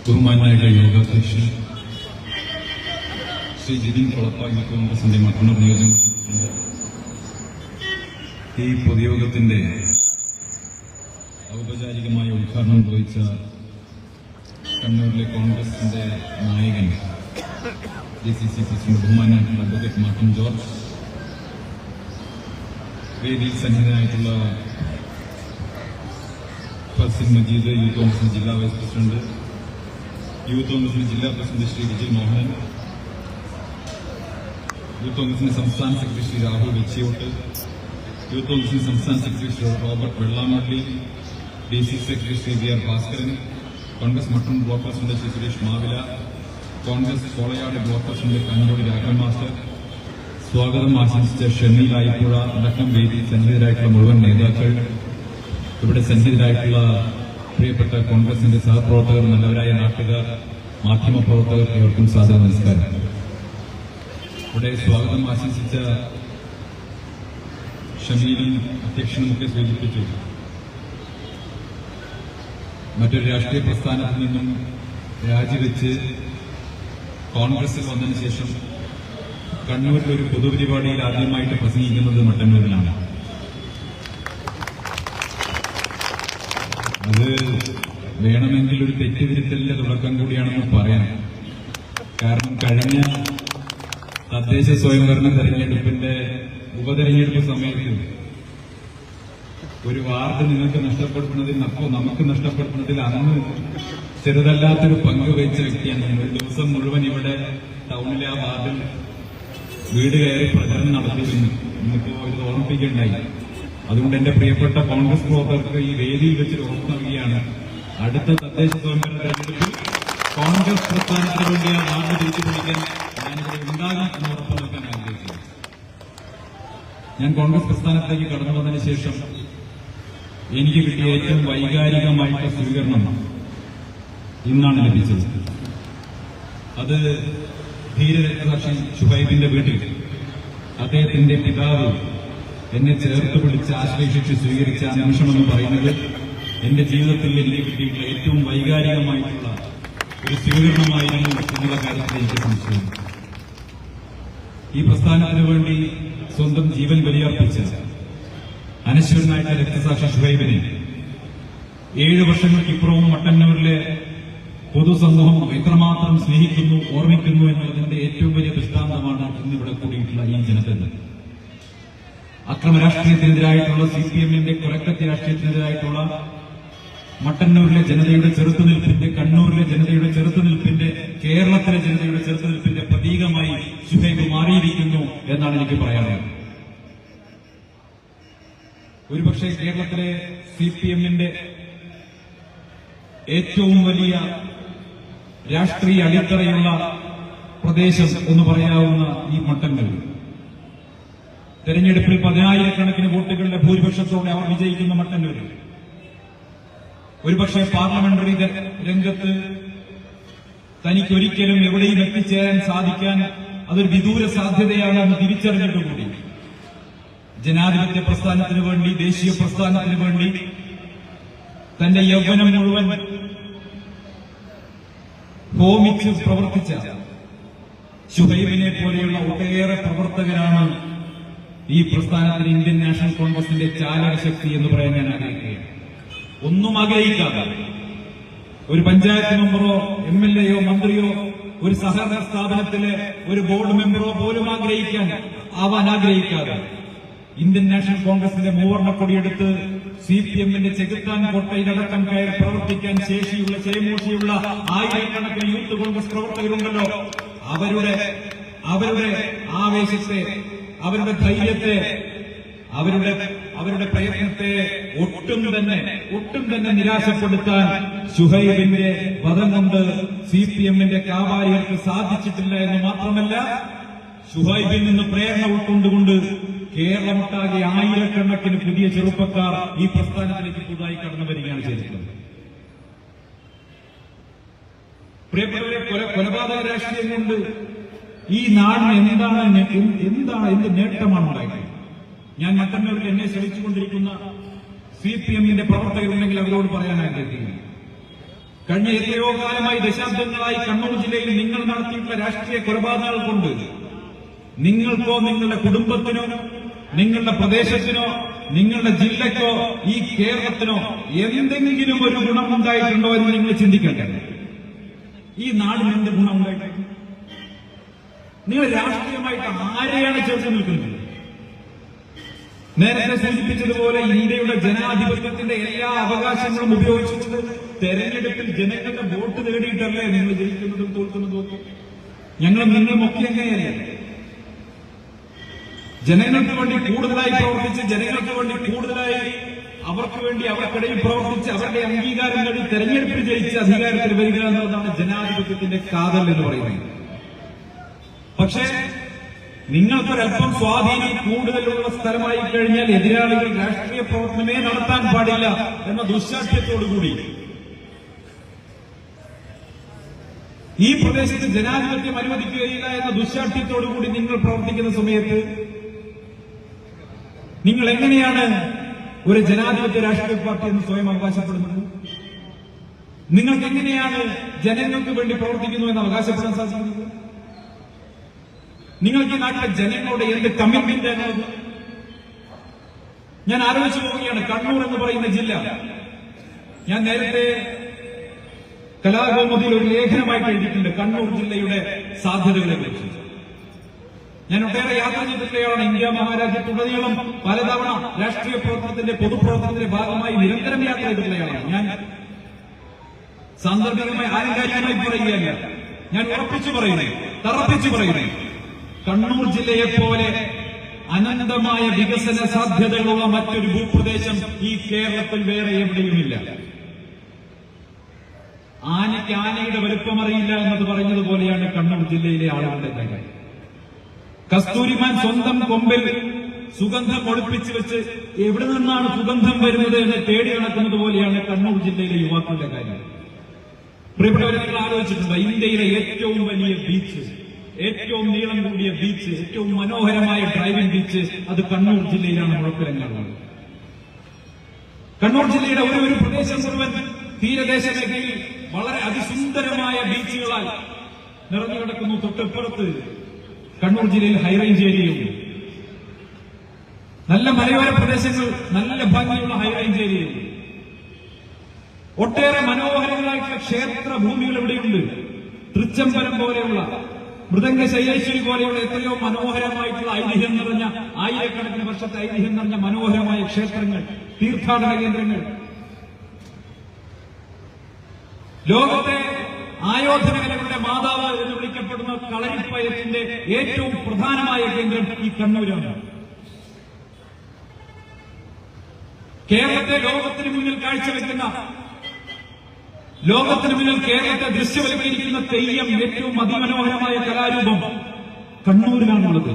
ബഹുമാനായ യോഗാധ്യക്ഷൻ ശ്രീ ജിതിൻ കൊളപ്പായി കോൺഗ്രസിന്റെ മറ്റൊരു നിയോജകം ഈ പൊതുയോഗത്തിന്റെ ഔപചാരികമായ ഉദ്ഘാടനം നിർവഹിച്ച കണ്ണൂരിലെ കോൺഗ്രസിന്റെ നായകൻ DCC പ്രസിഡന്റ് ബഹുമാനായിട്ടുള്ള അഡ്വക്കേറ്റ് മാർട്ടിൻ ജോർജ്, വേദിയിൽ സന്നിഹിതനായിട്ടുള്ള ഫസിൽ മജീദ്, യൂത്ത് കോൺഗ്രസിന്റെ ജില്ലാ വൈസ് പ്രസിഡന്റ്, യൂത്ത് കോൺഗ്രസിന്റെ ജില്ലാ പ്രസിഡന്റ് ശ്രീ വിജയ് മോഹൻ, യൂത്ത് കോൺഗ്രസിന്റെ സംസ്ഥാന സെക്രട്ടറി ശ്രീ രാഹുൽ വെച്ചിയോട്ട്, യൂത്ത് കോൺഗ്രസിന്റെ സംസ്ഥാന secretary Shri Robert Vellamalli, DC secretary Shri VR Bhaskaran, Congress മട്ടൺ block president Shri Suresh Mavila, Congress Kolayad block president Kanhodi Raghavan master, സ്വാഗതം ആശംസിച്ച ഷമീൽ ആയിപ്പുഴ അടക്കം വേദിയിൽ സന്നിഹിതരായിട്ടുള്ള മുഴുവൻ നേതാക്കൾ, ഇവിടെ സന്നിഹിതരായിട്ടുള്ള പ്രിയപ്പെട്ട കോൺഗ്രസിന്റെ സഹപ്രവർത്തകർ, നല്ലവരായ നാട്ടുകാർ, മാധ്യമപ്രവർത്തകർ, ഏവർക്കും സാദര നമസ്കാരം. ഇവിടെ സ്വാഗതം ആശംസിച്ച ഷമീലും അധ്യക്ഷനുമൊക്കെ സൂചിപ്പിച്ചു, മറ്റൊരു രാഷ്ട്രീയ പ്രസ്ഥാനത്തിൽ നിന്നും രാജിവെച്ച് കോൺഗ്രസിൽ വന്നതിന് ശേഷം കണ്ണൂരിൽ ഒരു പൊതുപരിപാടിയിൽ ആദ്യമായിട്ട് പ്രസംഗിക്കുന്നത് മട്ടന്നൂരിലാണ്. അത് വേണമെങ്കിൽ ഒരു തെറ്റുതിരുത്തലിന്റെ തുടക്കം കൂടിയാണെന്ന് പറയാം. കാരണം കഴിഞ്ഞ തദ്ദേശ സ്വയംഭരണ തെരഞ്ഞെടുപ്പിന്റെ ഉപതെരഞ്ഞെടുപ്പ് സമയത്ത് ഒരു വാർഡ് നിങ്ങൾക്ക് നഷ്ടപ്പെടുന്നതിൽ നമുക്ക് നഷ്ടപ്പെടുന്നതിൽ അന്ന് ചെറുതല്ലാത്തൊരു പങ്ക് വഹിച്ച വ്യക്തിയാണ്. ഒരു ദിവസം മുഴുവൻ ഇവിടെ ടൗണിലെ ആ വാർഡിൽ വീട് കയറി പ്രചരണം നടത്തിയിരുന്നു. ഇന്നിപ്പോ ഇത് ഓർമ്മിപ്പിക്കുകയുണ്ടായി. അതുകൊണ്ട് എന്റെ പ്രിയപ്പെട്ട കോൺഗ്രസ് പ്രവർത്തകർക്ക് ഈ വേദിയിൽ വെച്ച് ഉറപ്പ് നൽകുകയാണ്, അടുത്ത തദ്ദേശ സ്വയംഭരണ തെരഞ്ഞെടുപ്പിൽ കോൺഗ്രസ് പ്രസ്ഥാനത്തിന് വേണ്ടി ആ വാർഡ് തിരിച്ചു പിടിക്കാൻ ഞാനിവിടെ ഉണ്ടാകും എന്ന് ഉറപ്പ് നൽകാൻ ആഗ്രഹിക്കുന്നു. ഞാൻ കോൺഗ്രസ് പ്രസ്ഥാനത്തേക്ക് കടന്നു വന്നതിന് ശേഷം എനിക്ക് കിട്ടിയ ഏറ്റവും വൈകാരികമായിട്ടുള്ള സ്വീകരണം ഇന്നാണ് ലഭിച്ചത്. അത് ധീരരക്തസാക്ഷി ഷുഹൈബിന്റെ വീട്ടിൽ അദ്ദേഹത്തിന്റെ പിതാവ് എന്നെ ചേർത്ത് പിടിച്ച് ആശ്ലേഷിച്ച് സ്വീകരിച്ച ആ നിമിഷമെന്ന് പറയുന്നത് എന്റെ ജീവിതത്തിൽ എനിക്ക് കിട്ടിയിട്ടുള്ള ഏറ്റവും വൈകാരികമായിട്ടുള്ള ഒരു സ്വീകരണമായിരുന്നു എന്നുള്ള കാര്യത്തിൽ എനിക്ക് സംശയം. ഈ പ്രസ്ഥാനത്തിന് വേണ്ടി സ്വന്തം ജീവൻ ബലിയർപ്പിച്ച അനശ്വരനായിട്ടുള്ള രക്തസാക്ഷി ഷുഹൈബിനെ 7 വർഷങ്ങൾക്കിപ്പുറവും മട്ടന്നൂരിലെ പൊതുസമൂഹം എത്രമാത്രം സ്നേഹിക്കുന്നു, ഓർമ്മിക്കുന്നു എന്നുള്ളതിന്റെ ഏറ്റവും വലിയ ദൃഷ്ടാന്തമാണ് ഇന്നിവിടെ കൂടിയിട്ടുള്ള ഈ ജനത. അക്രമ രാഷ്ട്രീയത്തിനെതിരായിട്ടുള്ള CPMന്റെ കൊലക്കത്തി രാഷ്ട്രീയത്തിനെതിരായിട്ടുള്ള മട്ടന്നൂരിലെ ജനതയുടെ ചെറുത്തുനിൽപ്പിന്റെ, കണ്ണൂരിലെ ജനതയുടെ ചെറുത്തുനിൽപ്പിന്റെ, കേരളത്തിലെ ജനതയുടെ ചെറുത്തുനിൽപ്പിന്റെ പ്രതീകമായി ഷുഹൈബ് മാറിയിരിക്കുന്നു എന്നാണ് എനിക്ക് പറയാനുള്ളത്. ഒരുപക്ഷെ കേരളത്തിലെ CPMന്റെ ഏറ്റവും വലിയ രാഷ്ട്രീയ അടിത്തറയുള്ള പ്രദേശം എന്ന് പറയാവുന്ന ഈ മട്ടന്നൂർ തെരഞ്ഞെടുപ്പിൽ 10,000-കണക്കിന് വോട്ടുകളുടെ ഭൂരിപക്ഷത്തോടെ അവർ വിജയിക്കുന്ന മട്ടന്നൂർ ഒരുപക്ഷെ പാർലമെന്ററി രംഗത്ത് തനിക്കൊരിക്കലും എവിടെയും എത്തിച്ചേരാൻ സാധിക്കാൻ അതൊരു വിദൂര സാധ്യതയാണ് എന്ന് തിരിച്ചറിഞ്ഞിട്ടുകൂടി ജനാധിപത്യ പ്രസ്ഥാനത്തിന് വേണ്ടി, ദേശീയ പ്രസ്ഥാനത്തിന് വേണ്ടി തന്റെ യൗവനം മുഴുവൻ ഹോമിച്ച് പ്രവർത്തിച്ച ഷുഹൈബിനെ പോലെയുള്ള ഒട്ടേറെ പ്രവർത്തകരാണ് ഈ പ്രസ്ഥാനത്തിന് ഇന്ത്യൻ നാഷണൽ കോൺഗ്രസിന്റെ ചാലകശക്തി എന്ന് പറയാൻ ഞാൻ ആഗ്രഹിക്കുകയാണ്. ഒന്നും ആഗ്രഹിക്കാതെ, ഒരു പഞ്ചായത്ത് മെമ്പറോ MLAയോ മന്ത്രിയോ ഒരു സഹകരണ സ്ഥാപനത്തിലെ ഒരു ബോർഡ് മെമ്പറോ പോലും ആവാൻ ആഗ്രഹിക്കാതെ ഇന്ത്യൻ നാഷണൽ കോൺഗ്രസിന്റെ മൂവർണ്ണക്കൊടിയെടുത്ത് CPMന്റെ ചെകുത്താൻ കോട്ടയിലടക്കം കയറി പ്രവർത്തിക്കാൻ ശേഷിയുള്ള, ചേമൂഷിയുള്ള ആയിരക്കണക്കിന് യൂത്ത് കോൺഗ്രസ് പ്രവർത്തകരുണ്ടല്ലോ. അവരുടെ ആവേശത്തെ, അവരുടെ ധൈര്യത്തെ, അവരുടെ പ്രയത്നത്തെ ഒട്ടും തന്നെ നിരാശപ്പെടുത്താൻ ഷുഹൈബിന്റെ വധം കൊണ്ട് CPMന്റെ കാവാലികൾക്ക് സാധിച്ചിട്ടില്ല എന്ന് മാത്രമല്ല, ഷുഹൈബിൽ നിന്ന് പ്രേരണ ഉൾക്കൊണ്ടുകൊണ്ട് കേരളമൊട്ടാകെ ആയിരക്കണക്കിന് പുതിയ ചെറുപ്പക്കാർ ഈ പ്രസ്ഥാനത്തിലേക്ക് പുതുതായി കടന്നു വരികയാണ് ചെയ്തിട്ടുള്ളത്. പ്രിയപ്പെട്ടവരെ, കൊലപാതക രാഷ്ട്രീയം കൊണ്ട് ഈ നാടിന് എന്ത് നേട്ടമാണ് ഉണ്ടായിട്ടുള്ളത്? ഞാൻ മട്ടന്നൂരിൽ എന്നെ ശ്രമിച്ചുകൊണ്ടിരിക്കുന്ന CPM-ന്റെ പ്രവർത്തകരുണ്ടെങ്കിൽ അവരോട് പറയാൻ ആഗ്രഹിക്കുന്നു. കഴിഞ്ഞ എത്രയോ കാലമായി, ദശാബ്ദങ്ങളായി കണ്ണൂർ ജില്ലയിൽ നിങ്ങൾ നടത്തിയിട്ടുള്ള രാഷ്ട്രീയ കൊലപാതകങ്ങൾ കൊണ്ട് നിങ്ങൾക്കോ നിങ്ങളുടെ കുടുംബത്തിനോ നിങ്ങളുടെ പ്രദേശത്തിനോ നിങ്ങളുടെ ജില്ലയ്ക്കോ ഈ കേരളത്തിനോ എന്തെങ്കിലും ഒരു ഗുണമുണ്ടായിട്ടുണ്ടോ എന്ന് നിങ്ങൾ ചിന്തിക്കട്ടെ. ഈ നാടിന് എന്ത് ഗുണമുണ്ടായിട്ടുണ്ട്? നിങ്ങൾ രാഷ്ട്രീയമായിട്ട് ആരെയാണ് ചേർത്ത് നിൽക്കുന്നത്? നേരത്തെ സൂചിപ്പിച്ചതുപോലെ ഇന്ത്യയുടെ ജനാധിപത്യത്തിന്റെ എല്ലാ അവകാശങ്ങളും ഉപയോഗിച്ചുകൊണ്ട് തെരഞ്ഞെടുപ്പിൽ ജനങ്ങളുടെ വോട്ട് നേടിയിട്ടല്ലേ നിങ്ങൾ ജയിക്കുന്നതും തോൽക്കുന്നതും ഒക്കെ? നിങ്ങളും ഒക്കെ എങ്ങനെയല്ലേ? ജനങ്ങൾക്ക് വേണ്ടി കൂടുതലായി പ്രവർത്തിച്ച്, ജനങ്ങൾക്ക് വേണ്ടി കൂടുതലായി അവർക്ക് വേണ്ടി അവർക്കിടയിൽ പ്രവർത്തിച്ച് അവരുടെ അംഗീകാരം നേടി തെരഞ്ഞെടുപ്പിൽ ജയിച്ച് അധികാരത്തിൽ വരിക എന്നതാണ് ജനാധിപത്യത്തിന്റെ കാതൽ എന്ന് പറയുന്നത്. പക്ഷേ നിങ്ങൾക്കൊരൽപ്പം സ്വാധീനം കൂടുതലുള്ള സ്ഥലമായി കഴിഞ്ഞാൽ എതിരാളികൾ രാഷ്ട്രീയ പ്രവർത്തനമേ നടത്താൻ പാടില്ല എന്ന ദുശ്ശാഠ്യത്തോടുകൂടി ഈ പ്രദേശത്ത് ജനാധിപത്യം അനുവദിക്കുകയില്ല എന്ന ദുശ്ശാഠ്യത്തോടുകൂടി നിങ്ങൾ പ്രവർത്തിക്കുന്ന സമയത്ത് നിങ്ങൾ എങ്ങനെയാണ് ഒരു ജനാധിപത്യ രാഷ്ട്രീയ പാർട്ടി എന്ന് സ്വയം അവകാശപ്പെടുന്നത്? നിങ്ങൾക്ക് എങ്ങനെയാണ് ജനങ്ങൾക്ക് വേണ്ടി പ്രവർത്തിക്കുന്നു എന്ന് അവകാശപ്പെടാൻ സാധിക്കുന്നത്? നിങ്ങൾക്ക് ഈ നാട്ടിലെ ജനങ്ങളുടെ എന്ത് കമ്മിറ്റ്മെന്റ് ആണത്? ഞാൻ ആലോചിച്ചു പോവുകയാണ്. കണ്ണൂർ എന്ന് പറയുന്ന ജില്ല, ഞാൻ നേരത്തെ കലാകൗമുദിയിൽ ഒരു ലേഖനമായിട്ട് എഴുതിയിട്ടുണ്ട് കണ്ണൂർ ജില്ലയുടെ സാധ്യതകളെ കുറിച്ച്. ഞാൻ ഒട്ടേറെ യാത്ര ചെയ്തിട്ടുള്ളയാണ്. ഇന്ത്യ മഹാരാജ്യത്തുടനീളം പലതവണ രാഷ്ട്രീയ പ്രവർത്തനത്തിന്റെ പൊതുപ്രവർത്തനത്തിന്റെ ഭാഗമായി നിരന്തരം യാത്ര ചെയ്തിട്ടുള്ളയാണ്. ഞാൻ സാന്ദർഭികമായി ആലങ്കാരികമായി പറയുകയല്ല, ഞാൻ ഉറപ്പിച്ചു പറയുന്നു, തറപ്പിച്ചു പറയുന്നു, കണ്ണൂർ ജില്ലയെപ്പോലെ അനന്തമായ വികസന സാധ്യതകളുള്ള മറ്റൊരു ഭൂപ്രദേശം ഈ കേരളത്തിൽ വേറെ എവിടെയുമില്ല. ആനയ്ക്ക് ആനയുടെ വലുപ്പമറിയില്ല എന്നത് പറഞ്ഞതുപോലെയാണ് കണ്ണൂർ ജില്ലയിലെ ആളുകളുടെ കാര്യം. കസ്തൂരിമാൻ സ്വന്തം കൊമ്പിൽ സുഗന്ധം ഒളിപ്പിച്ചു വെച്ച് എവിടെ നിന്നാണ് സുഗന്ധം വരുന്നത് എന്ന് തേടി നടക്കുന്നത് പോലെയാണ് കണ്ണൂർ ജില്ലയിലെ യുവാക്കളുടെ കാര്യം. പ്രിയപ്പെട്ടവരെ, നിങ്ങൾ ആലോചിച്ചിട്ടുണ്ടോ? ഇന്ത്യയിലെ ഏറ്റവും വലിയ ബീച്ച്, ഏറ്റവും നീളം കൂടിയ ബീച്ച്, ഏറ്റവും മനോഹരമായ ഡ്രൈവിംഗ് ബീച്ച് അത് കണ്ണൂർ ജില്ലയിലാണ് മുഴപ്പിലങ്ങാട്. കണ്ണൂർ ജില്ലയുടെ ഒരു പ്രദേശം മുഴുവൻ തീരദേശ മേഖലയിൽ വളരെ അതിസുന്ദരമായ ബീച്ചുകളാൽ നിറഞ്ഞു കിടക്കുന്നു. തൊട്ടിപ്പുറത്ത് കണ്ണൂർ ജില്ലയിൽ ഹൈറേഞ്ച് ഏരിയയുണ്ട്. നല്ല മലയോര പ്രദേശങ്ങൾ, നല്ല ഭംഗിയുള്ള ഹൈറേഞ്ച് ഏരിയയുണ്ട്. ഒട്ടേറെ മനോഹരങ്ങളായിട്ടുള്ള ക്ഷേത്ര ഭൂമികൾ ഇവിടെയുണ്ട്. തൃച്ചംബരം പോലെയുള്ള, മൃദംഗ ശൈലേശ്വരി പോലെയുള്ള എത്രയോ മനോഹരമായിട്ടുള്ള ഐതിഹ്യം നിറഞ്ഞ, ആയിരക്കണക്കിന് വർഷത്തെ ഐതിഹ്യം നിറഞ്ഞ മനോഹരമായ ക്ഷേത്രങ്ങൾ, തീർത്ഥാടന കേന്ദ്രങ്ങൾ. ലോകത്തെ ആയോധനകലകളുടെ മാതാവ് എന്ന് വിളിക്കപ്പെടുന്ന കളരിപ്പയറ്റിന്റെ ഏറ്റവും പ്രധാനമായ കേന്ദ്രം ഈ കണ്ണൂരാണ്. കേരളത്തെ ലോകത്തിന് മുന്നിൽ കാഴ്ചവെക്കുന്ന, ലോകത്തിന് മുന്നിൽ കേരളത്തെ ദൃശ്യവൽക്കരിക്കുന്ന തെയ്യം, ഏറ്റവും അതിമനോഹരമായ കലാരൂപം കണ്ണൂരിലാണുള്ളത്.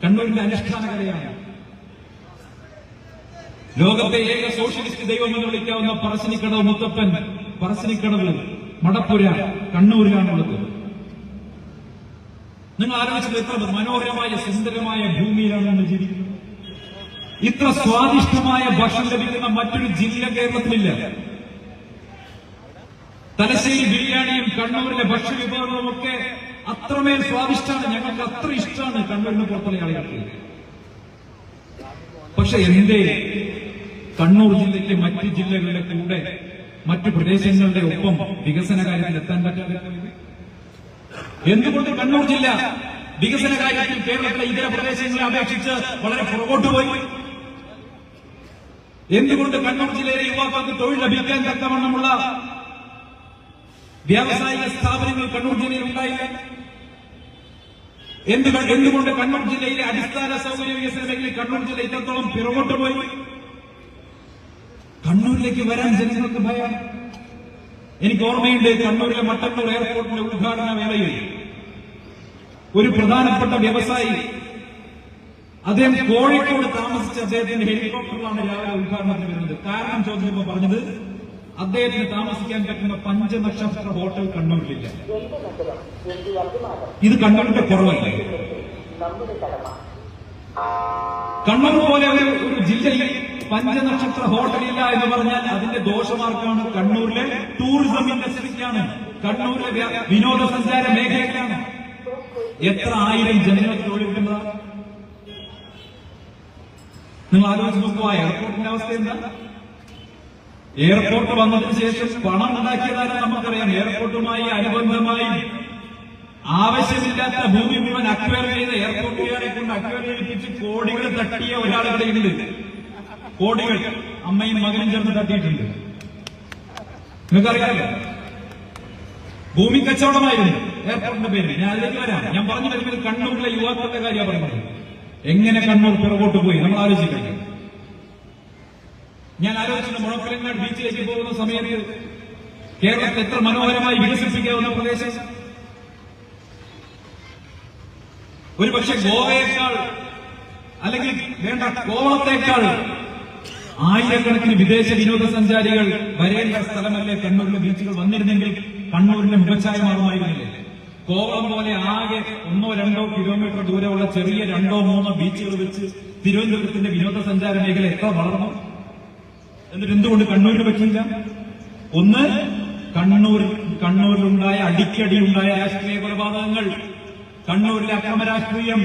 കണ്ണൂരിന്റെ അനുഷ്ഠാന കലയാണ്. ലോകത്തെ ഏക സോഷ്യലിസ്റ്റ് ദൈവം എന്ന് വിളിക്കാവുന്ന പറശ്ശിനിക്കടവ് മുത്തപ്പൻ, പറശ്ശിനിക്കടവ്, മടപ്പുര കണ്ണൂരിലാണുള്ളത്. നിങ്ങൾ ആലോചിച്ചത് എത്ര മനോഹരമായ സുന്ദരമായ ഭൂമിയിലാണ് നമ്മൾ ജീവിക്കുന്നത്. ഇത്ര സ്വാദിഷ്ടമായ ഭക്ഷണം ലഭിക്കുന്ന മറ്റൊരു ജില്ല കേരളത്തിലില്ല. തലശ്ശേരി ബിരിയാണിയും കണ്ണൂരിലെ ഭക്ഷ്യവിഭവങ്ങളും ഒക്കെ അത്രമേൽ സ്വാദിഷ്ടമാണ്. ഞങ്ങൾക്ക് അത്ര ഇഷ്ടമാണ് കണ്ണൂരിന് പുറത്തുള്ള ആളുകൾക്ക്. പക്ഷെ എന്തേ കണ്ണൂർ ജില്ലയ്ക്ക് മറ്റ് ജില്ലകളുടെ കൂടെ, മറ്റു പ്രദേശങ്ങളുടെ ഒപ്പം വികസന കാര്യത്തിൽ എത്താൻ പറ്റാതെ? എന്തുകൊണ്ട് കണ്ണൂർ ജില്ല വികസന കാര്യത്തിൽ കേരളത്തിലെ ഇതര പ്രദേശങ്ങളെ അപേക്ഷിച്ച് വളരെ പുറകോട്ട് പോയി? എന്തുകൊണ്ട് കണ്ണൂർ ജില്ലയിലെ യുവാക്കൾക്ക് തൊഴിൽ ലഭിക്കാൻ തക്കവണ്ണമുള്ള വ്യാവസായിക സ്ഥാപനങ്ങൾ കണ്ണൂർ ജില്ലയിൽ ഉണ്ടായില്ല? എന്തുകൊണ്ട് കണ്ണൂർ ജില്ലയിലെ അടിസ്ഥാന സൗകര്യ വികസന മേഖലയിൽ കണ്ണൂർ ജില്ല ഇത്രത്തോളം പിറകോട്ട് പോയി? കണ്ണൂരിലേക്ക് വരാൻ ജനങ്ങൾക്ക് ഭയം. എനിക്ക് ഓർമ്മയുണ്ട്, കണ്ണൂരിലെ മട്ടന്നൂർ എയർപോർട്ടിന്റെ ഉദ്ഘാടന വേളയിൽ ഒരു പ്രധാനപ്പെട്ട വ്യവസായി, അദ്ദേഹം കോഴിക്കോട് താമസിച്ച അദ്ദേഹത്തിന്റെ ഹെലികോപ്റ്ററിലാണ് രാവിലെ ഉദ്ഘാടനത്തിന് വരുന്നത്. കാരണം ചോദിച്ചപ്പോൾ പറഞ്ഞത് അദ്ദേഹത്തിന് താമസിക്കാൻ പറ്റുന്ന 5 നക്ഷത്ര ഹോട്ടൽ കണ്ണൂരിലില്ല. ഇത് കണ്ണൂരിന്റെ കുറവല്ലേ? കണ്ണൂർ പോലെ ഒരു ജില്ലയിൽ പഞ്ചനക്ഷത്ര ഹോട്ടലില്ല എന്ന് പറഞ്ഞാൽ അതിന്റെ ദോഷമാർക്കാണ് കണ്ണൂരിലെ ടൂറിസം ഇൻഡസ്ട്രിക്കാണ്, കണ്ണൂരിലെ വിനോദസഞ്ചാര മേഖലയിലാണ്. എത്ര ആയിരം ജനങ്ങൾക്ക് തൊഴിൽ കിട്ടുന്നതാണ്. നിങ്ങൾ ആലോചിച്ച് നോക്കുക, എയർപോർട്ടിന്റെ അവസ്ഥ എന്താ? എയർപോർട്ട് വന്നതിന് ശേഷം പണം ഉണ്ടാക്കിയതാരും നമുക്കറിയാം. എയർപോർട്ടുമായി അനുബന്ധമായി ആവശ്യമില്ലാത്ത ഭൂമി മുഴുവൻ അക്വയർ ചെയ്ത എയർപോർട്ടുകാരെ കൊണ്ട് അക്വയർ ചെയ്യിപ്പിച്ച് കോടികൾ തട്ടിയ ഒരാളുകളുണ്ട്. കോടികൾ അമ്മയും മകനും ചേർന്ന് തട്ടിയിട്ടുണ്ട്. നിങ്ങൾക്കറിയാമല്ലോ, ഭൂമി കച്ചവടമായിരുന്നു എയർപോർട്ടിന്റെ പേരിൽ. ഞാൻ അതിലേക്ക് വരാം. ഞാൻ പറഞ്ഞു വരുന്നത് കണ്ണൂരിലെ യുവാക്കളുടെ കാര്യമാണ് പറയുന്നത്. എങ്ങനെ കണ്ണൂർ പിറകോട്ട് പോയി നമ്മൾ ആലോചിക്കണം. ഞാൻ ആലോചിച്ചു, മുഴപ്പിലങ്ങാട് ബീച്ചിലേക്ക് പോകുന്ന സമയത്ത് കേരളത്തിൽ എത്ര മനോഹരമായി വികസിപ്പിക്കാവുന്ന പ്രദേശം. ഒരുപക്ഷെ ഗോവയേക്കാൾ അല്ലെങ്കിൽ വേണ്ട കോവളത്തേക്കാൾ ആയിരക്കണക്കിന് വിദേശ വിനോദസഞ്ചാരികൾ വരേണ്ട സ്ഥലമല്ലേ കണ്ണൂരിലെ ബീച്ചുകൾ. വന്നിരുന്നെങ്കിൽ കണ്ണൂരിന്റെ മുഖച്ഛായ മാറുമായിരുന്നില്ലേ? കോവളം പോലെ ആകെ 1-2 കിലോമീറ്റർ ദൂരമുള്ള ചെറിയ 2-3 ബീച്ചുകൾ വെച്ച് തിരുവനന്തപുരത്തിന്റെ വിനോദസഞ്ചാര മേഖല എത്ര വളർന്നു. എന്നിട്ട് എന്തുകൊണ്ട് കണ്ണൂരിൽ പറ്റില്ല? ഒന്ന്, കണ്ണൂരിലുണ്ടായ അടിക്കടിയുണ്ടായ രാഷ്ട്രീയ കൊലപാതകങ്ങൾ, കണ്ണൂരിലെ അക്രമ രാഷ്ട്രീയം,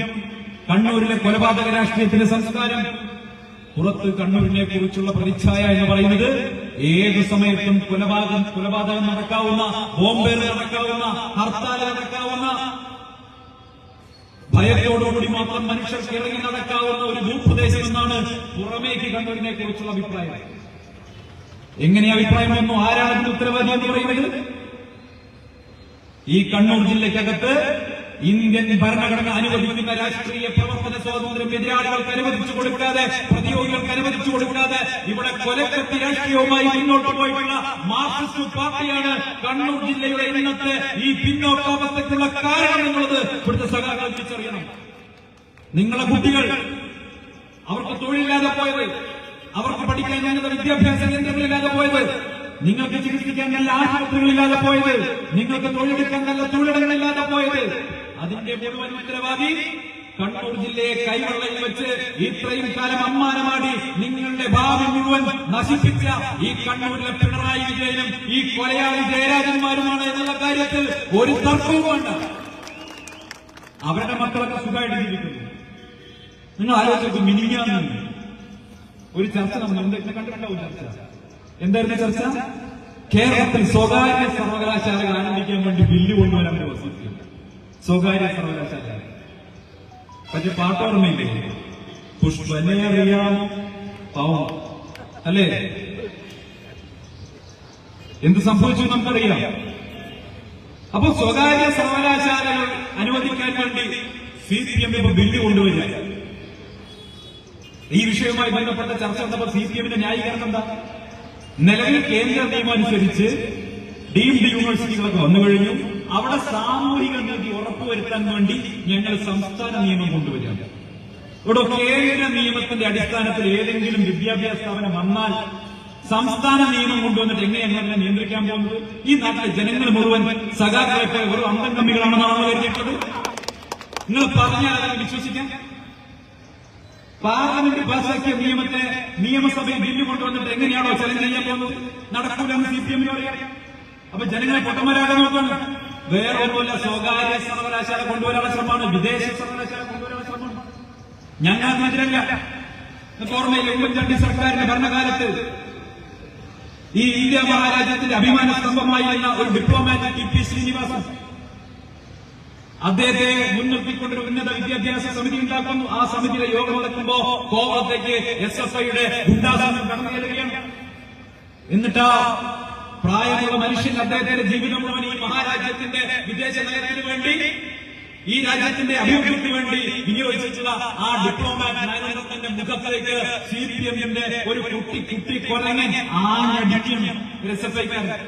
കണ്ണൂരിലെ കൊലപാതക രാഷ്ട്രീയത്തിന്റെ സംസ്കാരം. പുറത്ത് കണ്ണൂരിനെ കുറിച്ചുള്ള പ്രതിച്ഛായ എന്ന് പറയുന്നത് ഏതു സമയത്തും കൊലപാതകം നടക്കാവുന്ന, ബോംബേറ് നടക്കാവുന്ന, ഹർത്താൽ നടക്കാവുന്ന, ഭയത്തോടുകൂടി മാത്രം മനുഷ്യർക്ക് ഇറങ്ങി നടക്കാവുന്ന ഒരു ഭൂപ്രദേശം എന്നാണ് പുറമേക്ക് കണ്ണൂരിനെ കുറിച്ചുള്ള അഭിപ്രായം. എങ്ങനെ അഭിപ്രായം വന്നു? ആരാണ് ഇതിന് ഉത്തരവാദി എന്ന് പറയുന്നത്? ഈ കണ്ണൂർ ജില്ലയ്ക്കകത്ത് ഇന്ത്യൻ ഭരണഘടന അനുവദിക്കുന്ന രാഷ്ട്രീയ പ്രവർത്തന സ്വാതന്ത്ര്യം എതിരാളികൾക്ക് അനുവദിച്ചു കൊടുക്കാതെ, പ്രതിയോഗികൾക്ക് അനുവദിച്ചു കൊടുക്കാതെ ഇവിടെ കൊലക്കത്തി രാഷ്ട്രീയവുമായി മുന്നോട്ട് പോയിട്ടുള്ള മാർക്സിസ്റ്റ് പാർട്ടിയാണ് കണ്ണൂർ ജില്ലയുടെ ഇന്നത്തെ ഈ പിന്നോക്കാവസ്ഥയ്ക്കുള്ള കാരണം എന്നുള്ളത് ഇവിടുത്തെ സഖാക്കൾ തിരിച്ചറിയണം. നിങ്ങളെ കുട്ടികൾ, അവർക്ക് തൊഴിലില്ലാതെ പോയത്, അവർക്ക് പഠിക്കാൻ ഞങ്ങളുടെ വിദ്യാഭ്യാസ കേന്ദ്രങ്ങളില്ലാതെ പോയത്, നിങ്ങൾക്ക് ചികിത്സിക്കാൻ നല്ല ആശുപത്രികളില്ലാതെ പോയത്, നിങ്ങൾക്ക് തൊഴിലെടുക്കാൻ നല്ല തൊഴിലിടങ്ങളില്ലാതെ പോയത്, അതിന്റെ മുഴുവൻ ഉത്തരവാദി കണ്ണൂർ ജില്ലയെ കൈവെള്ളയിൽ വെച്ച് ഇത്രയും കാലം അമ്മാനമാടി നിങ്ങളുടെ ഭാവി മുഴുവൻ നശിപ്പിച്ച ഈ കണ്ണൂരിലെ പിണറായി വിജയനും ഈ കൊലയാളി ജയരാജന്മാരുമാണ് എന്നുള്ള കാര്യത്തിൽ ഒരു തർക്കവും വേണ്ട. അവരുടെ മക്കളൊക്കെ സുഖമായിട്ട് ജീവിക്കുന്നു. നിങ്ങൾ ആലോചിച്ചു, മിനിഞ്ഞാന്ന് ഒരു ചർച്ച നമ്മൾ എന്തൊക്കെ കണ്ടിട്ടുണ്ടാവും. ചർച്ച എന്തായിരുന്നു? ചർച്ച കേരളത്തിൽ സ്വകാര്യ സർവകലാശാലകൾ ആരംഭിക്കാൻ വേണ്ടി ബില്ല് കൊണ്ടുവരാൻ വസിക്കും. സ്വകാര്യ സർവകലാശാല. പക്ഷെ പാട്ടോർമ്മയില്ലേ? പുഷ്പനെ അറിയാമോ പാവം അല്ലേ? എന്ത് സംഭവിച്ചു നമുക്കറിയാം. അപ്പൊ സ്വകാര്യ സർവകലാശാലകൾ അനുവദിക്കാൻ വേണ്ടി CPM ഇപ്പൊ ബില്ല് കൊണ്ടുവരിക. ഈ വിഷയവുമായി ബന്ധപ്പെട്ട ചർച്ച വന്നപ്പോൾ CPMന്റെ ന്യായീകരണം എന്താ? നിലവിൽ കേന്ദ്ര നിയമം അനുസരിച്ച് ഡീംഡ് യൂണിവേഴ്സിറ്റികളൊക്കെ വന്നു കഴിഞ്ഞു. അവിടെ സാമൂഹിക നീതി ഉറപ്പുവരുത്താൻ വേണ്ടി ഞങ്ങൾ സംസ്ഥാന നിയമം കൊണ്ടുവരിക. ഇവിടെ കേന്ദ്ര നിയമത്തിന്റെ അടിസ്ഥാനത്തിൽ ഏതെങ്കിലും വിദ്യാഭ്യാസ സ്ഥാപനം വന്നാൽ സംസ്ഥാന നിയമം കൊണ്ടുവന്നിട്ട് എങ്ങനെയാണ് അതിനെ നിയന്ത്രിക്കാൻ പോകുന്നത്? ഈ നാട്ടിലെ ജനങ്ങൾ മുഴുവൻ സഖാക്കളൊക്കെ ഒരു അന്തം കമ്മികളാണെന്നാണ് കരുതിയിട്ടുള്ളത്. നിങ്ങൾ പറഞ്ഞാൽ അതിനെ വിശ്വസിക്കാം? പാർലമെന്റ് പാസാക്കിയ നിയമത്തെ നിയമസഭയിൽ ബില്ല് കൊണ്ടുവന്നിട്ട് എങ്ങനെയാണോ ചലഞ്ച് ചെയ്യാൻ പോകുന്നത്? നടക്കൂലെന്ന് CPM അറിയാം. അപ്പൊ ജനങ്ങളെ പൊട്ടന്മാരാകാൻ നോക്കാണ്. വേറെ ഒന്നുമല്ല, സ്വകാര്യ സർവകലാശാല കൊണ്ടുവരാനുള്ള ശ്രമമാണ്, വിദേശ സർവകലാശാല കൊണ്ടുവരാനുള്ള ശ്രമമാണ്. ഞങ്ങൾക്കെതിരല്ല. ഓർമ്മയില്ല, ഉമ്മൻചാണ്ടി സർക്കാരിന്റെ ഭരണകാലത്ത് ഈ ഇന്ത്യ മഹാരാജ്യത്തിന്റെ അഭിമാന സ്തംഭമായിരുന്ന ഒരു ഡിപ്ലോമാറ്റ് TP ശ്രീനിവാസൻ, അദ്ദേഹത്തെ മുൻനിർത്തിക്കൊണ്ടൊരു ഉന്നത വിദ്യാഭ്യാസ സമിതി ഉണ്ടാക്കുന്നു. ആ സമിതിയുടെ യോഗം നടക്കുമ്പോ കോവളത്തേക്ക് SFIയുടെ ഗുണ്ടാസംഘം കടന്നു ചെല്ലുകയാണ്. എന്നിട്ട് പ്രായമുള്ള മനുഷ്യൻ അദ്ദേഹത്തിന്റെ ജീവിതം മുഴുവൻ ഈ മഹാരാജ്യത്തിന്റെ വിദേശ നയത്തിന് വേണ്ടി, ഈ രാജ്യത്തിന്റെ അഭിവൃദ്ധിക്ക് വേണ്ടി വിനിയോഗിച്ചിട്ടുള്ള ആ ഡിപ്ലോമാറ്റ് നയതന്ത്രത്തിന്റെ മുഖത്തേക്ക് CPMന്റെ ഒരു കുട്ടി കൊരങ്ങൻ ആഞ്ഞടിക്കും SFIക്കാരൻ.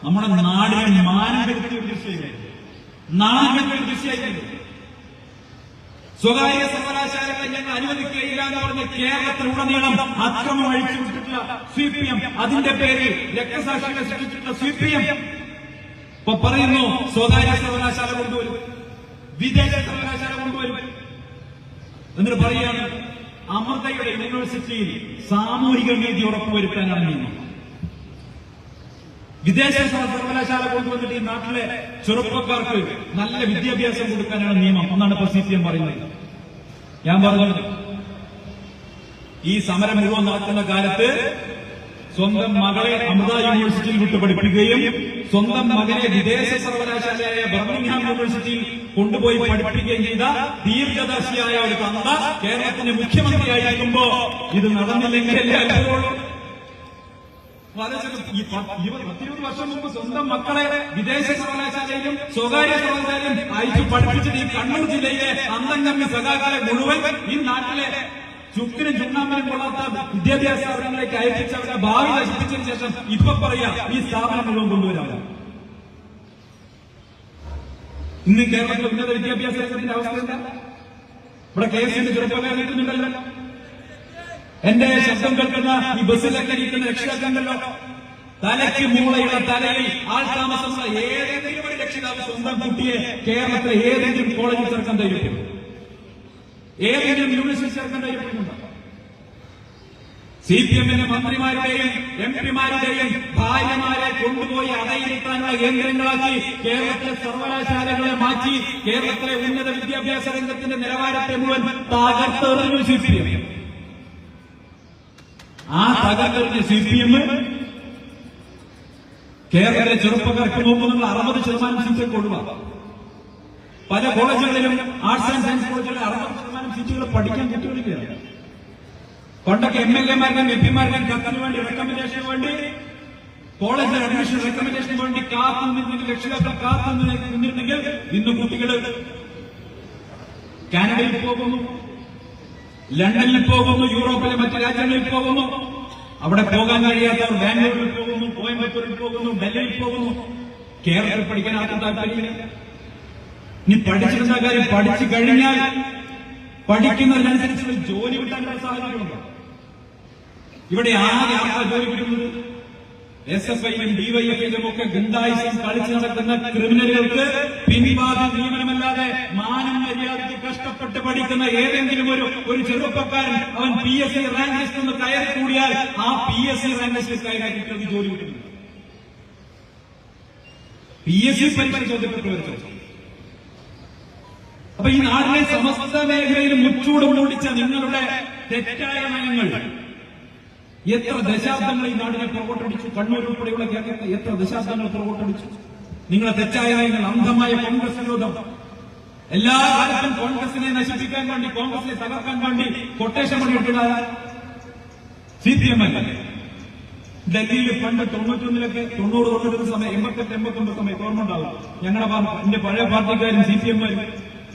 നമ്മുടെ നാടിനെ മാനം കെടുത്തിയ ഒരു വിഷയമായിരുന്നു. നാടിന്റെ വിഷയമായിരുന്നു. സ്വകാര്യ സർവകലാശാലകളെ ഞങ്ങൾ അനുവദിക്കുകയില്ല എന്ന് പറഞ്ഞ് കേരളത്തിലുടനീളം അക്രമം അഴിച്ചുവിട്ടിട്ടുള്ള CPM, അതിന്റെ പേരിൽ രക്തസാക്ഷികളെ സൃഷ്ടിച്ചിട്ടുള്ള CPM ഇപ്പൊ പറയുന്നു സ്വകാര്യ സർവകലാശാല കൊണ്ടുവരും, വിദേശ സർവകലാശാല കൊണ്ടുവരും. എന്നിട്ട് പറയാണ് അമൃതയുടെ യൂണിവേഴ്സിറ്റിയിൽ സാമൂഹിക നീതി ഉറപ്പുവരുത്താനാണ് നിയമം. വിദേശ സർവകലാശാല കൊണ്ടുവന്നിട്ട് ഈ നാട്ടിലെ ചെറുപ്പക്കാർക്ക് നല്ല വിദ്യാഭ്യാസം കൊടുക്കാനാണ് നിയമം എന്നാണ് ഇപ്പൊ CPM പറയുന്നത്. ഞാൻ പറഞ്ഞത് ഈ സമരം മുഴുവൻ നടക്കുന്ന കാലത്ത് സ്വന്തം മകളെ അമൃത യൂണിവേഴ്സിറ്റിയിൽ വിട്ട് പഠിപ്പിക്കുകയും സ്വന്തം മകനെ വിദേശ സർവകലാശാലയായ ബർമിംഗ്ഹാം യൂണിവേഴ്സിറ്റിയിൽ കൊണ്ടുപോയി പഠിപ്പിക്കുകയും ചെയ്ത ദീർഘദർശിയായ ഒരു തന്ത കേരളത്തിന്റെ മുഖ്യമന്ത്രിയായിരിക്കുമ്പോ ഇത് നടന്നില്ലെങ്കിലല്ലേ അത്ഭുതമുള്ളൂ. ഈ 10-20 വർഷം മുമ്പ് സ്വന്തം മക്കളെ വിദേശ സർവകലാശാലയിലും സ്വകാര്യ സർവകലാശാലയിലും അയച്ചു പഠിപ്പിച്ചിട്ട് ഈ കണ്ണൂർ ജില്ലയിലെ അന്തംഗമ്യ സഖാക്കളെ മുഴുവൻ ഈ നാട്ടിലെ ചുക്കിനും ചുണ്ണാമ്പിനും കൊള്ളാത്ത വിദ്യാഭ്യാസ സ്ഥാപനങ്ങളിലേക്ക് അയപ്പിച്ച് അവരുടെ ഭാവി നശിപ്പിച്ചതിന് ശേഷം ഇപ്പൊ പറയാ ഈ സ്ഥാപനം മുഴുവൻ കൊണ്ടുവരാം. ഇന്ന് കേരളത്തിലെ ഉന്നത വിദ്യാഭ്യാസ രംഗത്തിന്റെ അവസ്ഥ എന്താ? ഇവിടെ കേസിന്റെ ചെറുപ്പക്കാർ നിൽക്കുന്നുണ്ടല്ലോ. എന്റെ ശബ്ദം കേൾക്കുന്ന ഈ ബസ്സിലൊക്കെ ഇരിക്കുന്ന രക്ഷിതാക്കളുണ്ടല്ലോ. തലയ്ക്ക് മൂളയുള്ള തലയിൽ ആൾ താമസമുള്ള ഏതെങ്കിലും ഒരു രക്ഷിതാവ് സ്വന്തം കുട്ടിയെ കേരളത്തിലെ ഏതെങ്കിലും കോളേജിൽ ചേർക്കാൻ ധൈര്യപ്പെടും, ഏതെങ്കിലും യൂണിവേഴ്സിറ്റി ചേർക്കാൻ ധൈര്യപ്പെടുന്നുണ്ടോ? CPMന്റെ മന്ത്രിമാരുടെയും MP-മാരുടെയും ഭാര്യമാരെ കൊണ്ടുപോയി അടയിരുത്താനുള്ള കേന്ദ്രങ്ങളാക്കി കേരളത്തിലെ സർവകലാശാലകളെ മാറ്റി കേരളത്തിലെ ഉന്നത വിദ്യാഭ്യാസ രംഗത്തിന്റെ നിലവാരത്തെ മുഴുവൻ തകർത്തെറിഞ്ഞു CPM. ആ തകർത്തെറിഞ്ഞ CPM കേരളത്തിലെ ചെറുപ്പക്കാർക്ക് മുമ്പ് നിങ്ങൾ 60% സീറ്റൊക്കെ ഒഴിവാക്കാം. പല കോളേജുകളിലും ആർട്സ് ആൻഡ് സയൻസ് കോളേജുകളിൽ 60% സീറ്റുകൾ പഠിക്കാൻ കുട്ടികളില്ല. പണ്ടൊക്കെ MLA-മാരുടെയും MP-മാരുടെയും കത്തിന് വേണ്ടി റെക്കമെൻഡേഷന് വേണ്ടി കോളേജിൽ അഡ്മിഷൻ റെക്കമെൻഡേഷന് വേണ്ടി കാത്തു നിന്നെങ്കിൽ രക്ഷിതാക്കൾ കാത്തു നിന്നിരുന്നെങ്കിൽ ഇന്ന് കുട്ടികൾ കാനഡയിൽ പോകുന്നു, ലണ്ടനിൽ പോകുന്നു, യൂറോപ്പിലെ മറ്റു രാജ്യങ്ങളിൽ പോകുന്നു. അവിടെ പോകാൻ കഴിയാത്തവർ ബാംഗ്ലൂരിൽ പോകുന്നു, കോയമ്പത്തൂരിൽ പോകുന്നു, ഡൽഹിയിൽ പോകുന്നു. കേരളത്തിൽ പഠിക്കാൻ ആർക്കും താല്പര്യമില്ല. ഇനി പഠിച്ചിരുന്ന കാര്യം പഠിച്ചു കഴിഞ്ഞാൽ പഠിക്കുന്നതിനനുസരിച്ച് ജോലി കിട്ടാനുള്ള സാഹചര്യമുണ്ടോ? ഇവിടെ ആകെ ആർക്കാ ജോലി കിട്ടുന്നത്? SFI-യിലും DYFI-യിലും ഒക്കെ ഗുണ്ടായിസം കളിച്ചു നടക്കുന്ന ക്രിമിനലുകൾക്ക് പിൻവാതി നിയമനമല്ലാതെ മാനം മര്യാദയ്ക്ക് കഷ്ടപ്പെട്ട് പഠിക്കുന്ന ഏതെങ്കിലും ഒരു ചെറുപ്പക്കാരൻ അവൻ PSC റാങ്ക് ലിസ്റ്റ് ഒന്ന് കയറി കൂടിയാൽ ആ PSC റാങ്ക് ലിസ്റ്റ് കയറി കുട്ടികൾക്ക് ജോലി കിട്ടുന്നു. PSC പരീക്ഷ ചോദ്യപ്പെട്ടു. അപ്പൊ ഈ നാടിനെ സമസ്ത മേഖലയിൽ മുച്ചൂട് മൂടിച്ച നിങ്ങളുടെ തെറ്റായ നയങ്ങൾ എത്ര ദശാബ്ദങ്ങൾ ഈ നാടിനെ പുറകോട്ടടിച്ചു. കണ്ണൂർ ഉൾപ്പെടെയുള്ള കേരളത്തെ എത്ര ദശാബ്ദങ്ങൾ പുറകോട്ടടിച്ചു. നിങ്ങളെ തെറ്റായ നയങ്ങൾ, അന്ധമായ കോൺഗ്രസ് വിരോധം, എല്ലാ കാലത്തും കോൺഗ്രസിനെ നശിപ്പിക്കാൻ വേണ്ടി, കോൺഗ്രസിനെ തകർക്കാൻ വേണ്ടി കൊട്ടേഷൻ പണിയിട്ടുള്ള CPM അല്ലേ? ഡൽഹിയിൽ പണ്ട് 91-ലൊക്കെ 90-91 സമയം 88-89 സമയത്ത് ഓർമ്മ ഉണ്ടാവും. ഞങ്ങളുടെ എന്റെ പഴയ പാർട്ടിക്കാരും CPM-മാരും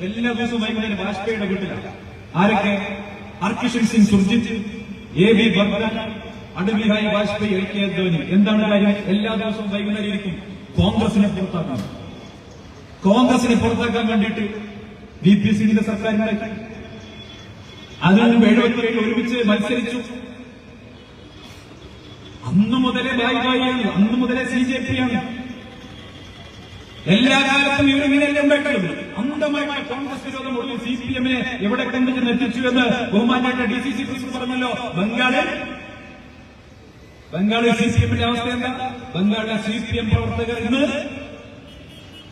എല്ലാ ദിവസവും വൈകുന്നേരം വാജ്പേയിയുടെ വീട്ടിലാണ്. ആരൊക്കെ? Harkishan Singh Surjit, AB Bardhan, Atal Bihari Vajpayee, LK Advani. എന്താണ് കാര്യം? എല്ലാ ദിവസവും വൈകുന്നേരം ഇരിക്കും കോൺഗ്രസിനെ പുറത്താക്കാൻ. കോൺഗ്രസിനെ പുറത്താക്കാൻ വേണ്ടിയിട്ട് VP സിംഗിന്റെ സർക്കാർ ഉണ്ടാക്കി. അതിനു മുമ്പ് 77 ഒരുമിച്ച് മത്സരിച്ചു. അന്നു മുതലേ ഭായിയാണ്, അന്നു മുതലേ CJP-യാണ്. എല്ലാ കാലത്തും ഇവരിങ്ങനെയല്ലേ ഉണ്ടാക്കിയത്. അന്ധമായിട്ട് കോൺഗ്രസ് വിരോധം ഒടുവിൽ CPM-നെ എവിടെ കൊണ്ടുചെന്ന് എത്തിച്ചു എന്ന് ബഹുമാനായിട്ട് DCC പ്രസിഡന്റ് പറഞ്ഞല്ലോ. ബംഗാളിൽ CPM-ന്റെ അവസ്ഥ എന്താ? ബംഗാളിലെ CPM പ്രവർത്തകർ ഇന്ന്